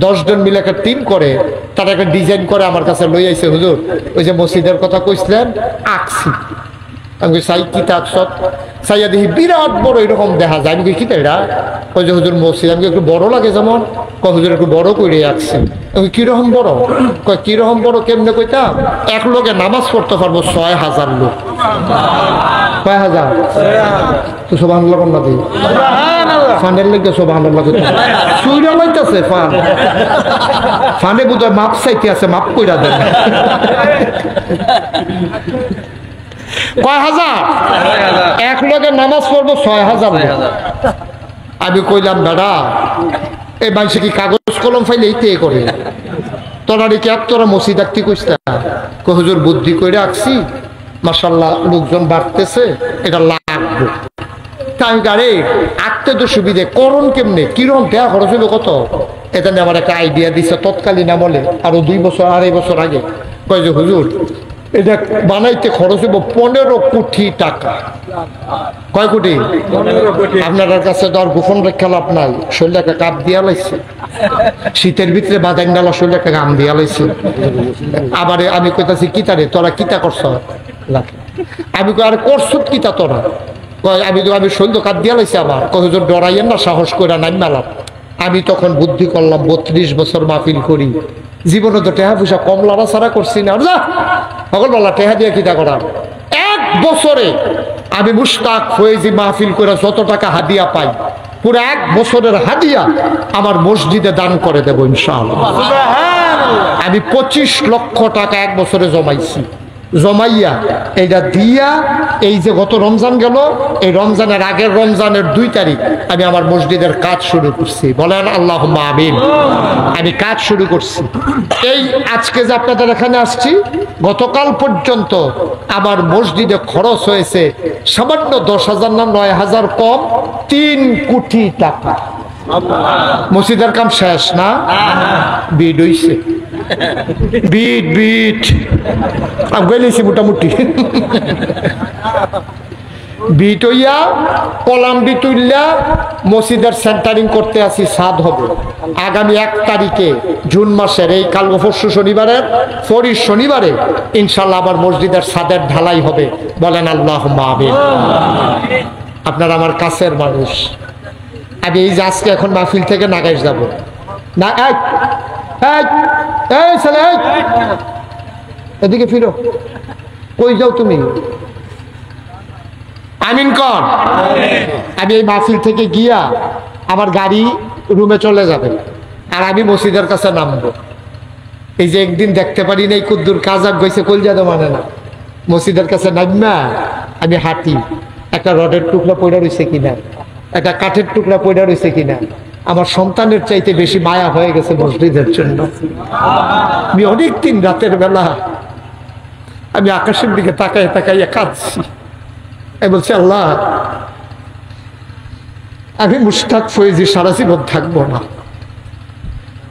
10 জন মিলে একটা টিম করে তারা একটা ডিজাইন করে আমার কাছে লই আইছে। হুজুর ওই যে মসজিদের কথা কইছিলেন আঁকছি। আমি চাই কি তাকসত? চাইয়া দেখি বিরাট বড় এরকম দেখা যায়। আমি কি এটা কই যে হুজুর মসজিদ, আমি একটু বড় লাগে যেমন, কয় হুজুর একটু বড় করে আসছে। কিরকম বড়? কয় কিরকম বড় কেমনে কইতাম, এক লোকে নামাজ পড়তে পারবো 6000 লোক। কয় হাজার? তো সুবহানাল্লাহ না দিই ফান্ডের লেগে সুবহানাল্লাহ সুইরা লাইতাছে ফান ফান্ডে বোধহয় মাপ চাইতে আছে, মাপ কইরা দেন। কয় হাজার? এক লোকের নামাজ পড়বো 6000। আমি কইলাম বেড়া এই মানুষে কি কাগজ কলম ফাইলে এইতে করে তোরা কি আর তোরা মসজিদ আঁকতে কইস না? হুজুর বুদ্ধি করে আঁকছি, মাশাআল্লাহ লোকজন বাড়তেছে, এটা লাগবে। তাই গাড়ি আঁকতে তো সুবিধে, করণ কেমনে কিরম দেয়া খরচ হইল কত? এটা নিয়ে আমার একটা আইডিয়া দিছে তৎকালীন আমলে, আরো 2 বছর 2.5 বছর আগে। কয় যে হুজুর এটা বানাইতে খরচ হইব 15 কোটি টাকা। কয় কোটি? আপনার কাছে তো আর গোপন রেখা লাভ নাই, শরীরে একটা কাপ দিয়া লাইছে, শীতের ভিতরে বাদাম ডালা শরীরে একটা গাম দিয়া লাইছে। আবার আমি কইতাছি কিতারে তোরা কিতা করছ? আমি কই আর করছ কিতা তোরা? কয় আমি শরীর তো কাপ দিয়া লাইছে আমার। কয় হুজুর ডরাইয়েন না, সাহস কইরা নাই মেলাম। আমি তখন বুদ্ধি করলাম 32 বছর মাহফিল করি, জীবনে তো টেহা পয়সা কম লড়া ছাড়া করছি না। সকল বলা টেহা দিয়ে কিতা করা? 1 বছরে আমি মুশতাক ফয়েজি মাহফিল করে যত টাকা হাদিয়া পাই, পুরো 1 বছরের হাদিয়া আমার মসজিদে দান করে দেবো ইনশাআল্লাহ। আমি 25 লক্ষ টাকা 1 বছরে জমাইছি। জমাইয়া এইটা দিয়া এই যে গত রমজান গেল, এই রমজানের আগের রমজানের 2 তারিখ আমি আমার মসজিদের কাজ শুরু করছি। বলেন আল্লাহুম্মা আমিন। আমি কাজ শুরু করছি। এই আজকে যে আপনাদের এখানে আসছি, গতকাল পর্যন্ত আমার মসজিদে খরচ হয়েছে সামান্য 10,000 না 9,000 কম 3 কোটি টাকা। মসজিদের কাম শেষ না, বিড হইছে, বিট আমি গেলেছি মোটামুটি বিট হইয়া কলাম তুললা মসজিদের সেন্টারিং করতে আসি। সাদ হবে আগামী 1 তারিখে জুন মাসের, এই কাল পরশু শনিবারের পরের শনিবারে ইনশাল্লাহ আবার মসজিদের ছাদের ঢালাই হবে। বলেন আল্লাহুম্মা আমিন। আপনারা আমার কাছের মানুষ। আমি এই যে আজকে এখন মাহফিল থেকে নাগাইশ যাব না, এদিকে ফিরো, কই যাও তুমি? আমিন কর। আমি এই মাহফিল থেকে গিয়া আমার গাড়ি রুমে চলে যাবে, আর আমি মসজিদের কাছে নামবো। এই যে একদিন দেখতে পারি না, কুদ্দুর কাজাক গেছে কলজাদা মানে না, মসজিদের কাছে নামা আমি হাঁটি, একটা রডের টুকরা পড়ে রয়েছে কিনা, একটা কাঠের টুকরা পড়ে রয়েছে কিনা। আমার সন্তানের চাইতে বেশি মায়া হয়ে গেছে মসজিদের জন্য। আমি অনেকদিন রাতের বেলা আমি আকাশের দিকে তাকাইয়া তাকাইয়া কাঁদছি। আমি বলছি আল্লাহ, আমি মুশতাক ফয়েজি সারা জীবন থাকবো না।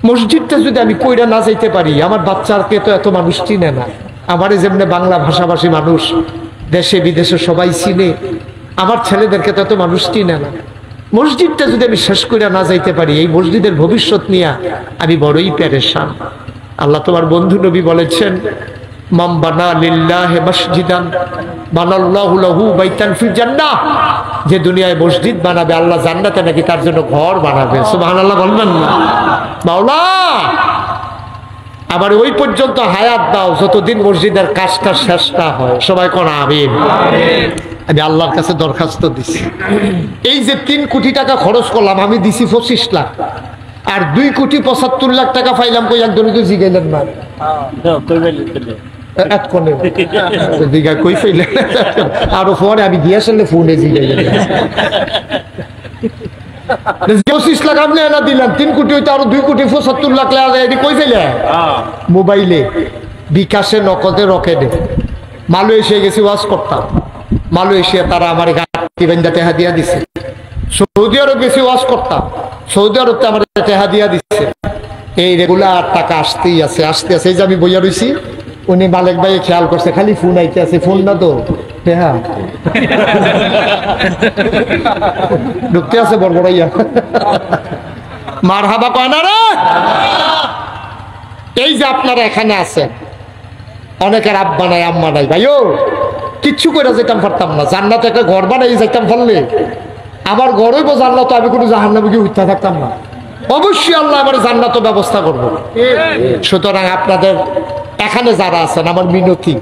মসজিদটা যদি আমি কইরা না যাইতে পারি, আমার বাচ্চাকে তো এত মানুষ চিনে না। আমারে যেমনি বাংলা ভাষাভাষী মানুষ দেশে বিদেশে সবাই চিনে, আমার ছেলেদেরকে তো এত মানুষ চিনে না। মসজিদটা যদি আমি শেষ করে না যাইতে পারি, এই মসজিদের ভবিষ্যৎ নিয়ে আমি বড়ই পেরেশান। আল্লাহ তোমার বন্ধু নবী বলেছেন, মান বানা লিল্লাহি মসজিদান বানাল্লাহু লাহু বাইতান ফিল জান্নাহ। যে দুনিয়ায় মসজিদ বানাবে, আল্লাহ জান্নাতে নাকি তার জন্য ঘর বানাবে। সুবহানাল্লাহ বলবেন না? মাওলা আবার ওই পর্যন্ত হায়াত দাও যতদিন মসজিদের কাজটা শেষ না হয়। সবাই কোন আমিন। আমি আল্লাহর কাছে দরখাস্ত দিছি, এই যে 3 কোটি টাকা খরচ করলাম, আমি দিছি 25 লাখ, আর 2 কোটি 75 লাখ টাকা পাইলাম। কই একজনই তো জিগাইলেন না, আরো পরে আমি গিয়েছিলে ফোনে জিগাইলেন 25 লাখ আপনি এনা দিলেন, 3 কোটি হইতে আরো 2 কোটি 75 লাখ কই ফেলে মোবাইলে, বিকাশে, নগদে, রকেটে। মালয়েশিয়া গেছি ওয়াজ করতাম, মালয়েশিয়া তারা আমার গাড়ি বেঁধে টেহা দিয়া দিছে। সৌদি আরব গেছি ওয়াজ করতাম, সৌদি আরবতে আমার টেহা দিয়া দিচ্ছে। এই রেগুলার টাকা আসতেই আছে, আসতে আছে। এই যে আমি বইয়া রয়েছি, উনি মালিক ভাই খেয়াল করছে, খালি ফোন আইতে আছে, ফোন না তো টেহা ঢুকতে আছে বড়বড়াইয়া। মারহাবা কয় না রে। এই যে আপনারা এখানে আছেন, অনেকের আব্বা নাই আম্মা নাই। ভাইও কিচ্ছু করে যেতাম পারতাম না। জান্নাতে একটা ঘর বানাই যাইতাম পারলে আমার ঘরই বো জান্নাত, আমি কোনো জাহান্নামে গিয়ে উঠতে থাকতাম না। অবশ্যই আল্লাহ আমার জান্নাত ব্যবস্থা করবো। সুতরাং আপনাদের এখানে যারা আছেন, আমার মিনতি,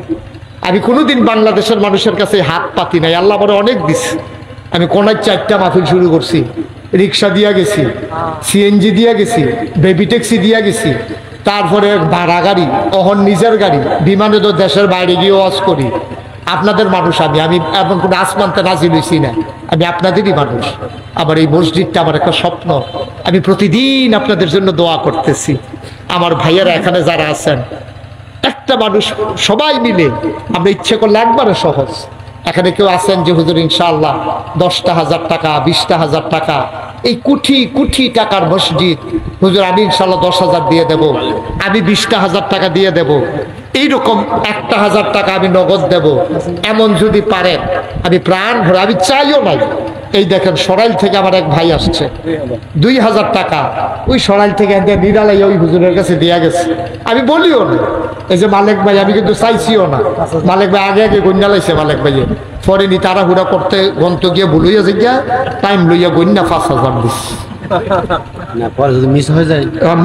আমি কোনোদিন বাংলাদেশের মানুষের কাছে হাত পাতি নাই। আল্লাহ আমার অনেক দিচ্ছে। আমি কোনায় 4টা মাহফিল শুরু করছি, রিক্সা দিয়া গেছি, সিএনজি দিয়া গেছি, বেবি ট্যাক্সি দিয়া গেছি, তারপরে ভাড়া গাড়ি, অহন নিজের গাড়ি, বিমানে তো দেশের বাইরে গিয়ে ওয়াজ করি। আপনাদের মানুষ আমি এমন কোনো আসমানতে নাজিল হইছি না, আমি আপনাদেরই মানুষ। আমার এই মসজিদটা আমার একটা স্বপ্ন। আমি প্রতিদিন আপনাদের জন্য দোয়া করতেছি। আমার ভাইয়েরা এখানে যারা আছেন, একটা মানুষ সবাই মিলে আমরা ইচ্ছে করলে একবারে সহজ। এখানে কেউ আছেন যে হুজুর ইনশাআল্লাহ 10,000 টাকা, 20,000 টাকা, এই কোটি কোটি টাকার মসজিদ হুজুর আমি ইনশাআল্লাহ 10,000 দিয়ে দেব, আমি 20,000 টাকা দিয়ে দেব, এইরকম 1,000 টাকা আমি নগদ দেব, এমন যদি পারেন আমি প্রাণ ভরে, আমি চাইও নাই। এই দেখেন সরাইল থেকে আমার এক ভাই আসছে, 2,000 টাকা ওই সরাইল থেকে নিরালাই ওই হুজুরের কাছে দেয়া গেছে। আমি বলিও না, এই যে মালিক ভাই, আমি কিন্তু চাইছিও না। মালিক ভাই আগে আগে গন্যা লাইছে, মালিক ভাইয়ে পরে নি তাড়াহুড়া করতে গন্ত গিয়ে বলুইয়া যে গিয়া টাইম লইয়া গন্যা 5,000 দিস।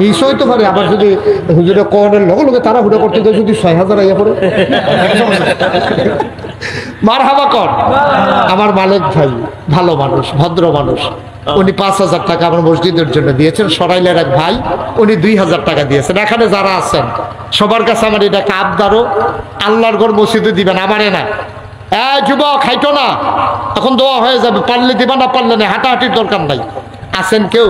মিস হইতে পারে, আবার যদি হুজুরে কনের লগে লগে তাড়াহুড়া করতে যদি 6,000 আইয়া পড়ে মারহাবা কর। আমার মালিক ভাই ভালো মানুষ, ভদ্র মানুষ, উনি 5,000 টাকা আমার মসজিদের জন্য দিয়েছেন। সরাইলের এক ভাই উনি 2,000 টাকা দিয়েছেন। এখানে যারা আছেন সবার কাছে আমার এটা আবদারও, আল্লাহর ঘর মসজিদে দিবেন, আমারে না। যুবক খাইতো না, এখন দোয়া হয়ে যাবে, পারলে দিবা, না পারলে না, হাঁটাহাঁটির দরকার নাই। আছেন কেউ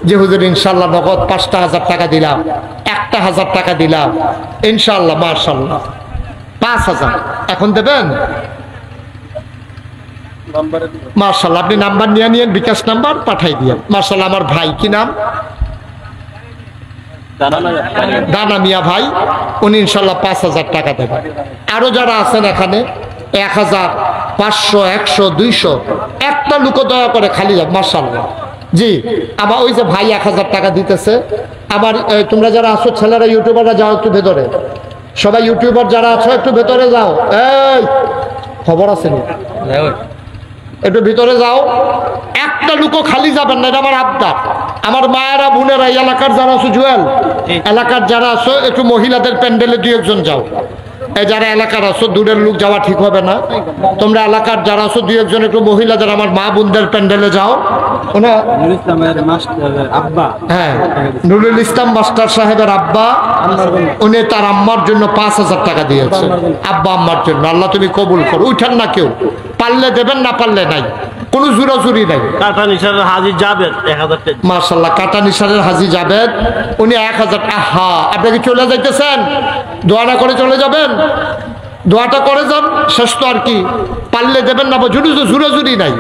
যে হুজুর ইনশাল্লাহ নগদ 5,000 টাকা দিলাম, 1,000 টাকা দিলাম ইনশাল্লাহ, মাশাল্লাহ 5,000 এখন দেবেন? মাশাল্লাহ, আপনি নাম্বার নিয়ে নিয়েন, বিকাশ নাম্বার পাঠাই দিয়ে। মাশাল্লাহ, আমার ভাই কি নাম? দানা মিয়া ভাই, উনি ইনশাল্লাহ 5,000 টাকা দেবেন। আরো যারা আছেন এখানে 1,000, 500, 100, 200, একটা লোক দয়া করে খালি যাবে। মাশাল্লাহ জি, আমার ওই যে ভাই 1,000 টাকা দিতেছে। আমার তোমরা যারা আছো ছেলেরা, ইউটিউবাররা যাও একটু ভেতরে, সবাই ইউটিউবার যারা আছো একটু ভেতরে যাও। এই খবর আছে নি, একটু ভিতরে যাও। একটা লুকো খালি যাবেন না, এটা আমার আবদার। আমার মায়েরা, বোনেরা, এই এলাকার যারা আছো, জুয়েল এলাকার যারা আছো, একটু মহিলাদের প্যান্ডেলে 2-1 যাও। এই যারা এলাকার আছো, দূরের লোক যাওয়া ঠিক হবে না। তোমরা এলাকার যারা আছো 2-1 একটু মহিলাদের আমার মা বোনদের প্যান্ডেলে যাও। হ্যাঁ, নুরুল ইসলাম মাস্টার সাহেবের আব্বা, উনি তার আম্মার জন্য 5,000 টাকা দিয়েছে, আব্বা আম্মার জন্য। আল্লাহ তুমি কবুল করো। উঠেন না কেউ, পারলে দেবেন, না পারলে নাই, কোনো জোরাজুরি নাই। কাটা নিশানের হাজি জাবেদ 1,000 টাকা। মাশাআল্লাহ, কাটা নিশানের হাজি জাবেদ উনি 1,000। আহা, আপনি কি চলে যাইতেছেন? দোয়া না করে চলে যাবেন? দোয়াটা করে যান, শেষ তো আর কি। পারলে দেবেন, না জোরাজুরি নাই।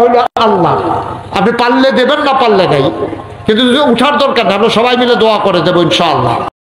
হইল আল্লাহ, আপনি পারলে দেবেন, না পারলে নাই, কিন্তু উঠার দরকার নেই, আমরা সবাই মিলে দোয়া করে দেবো ইনশাআল্লাহ।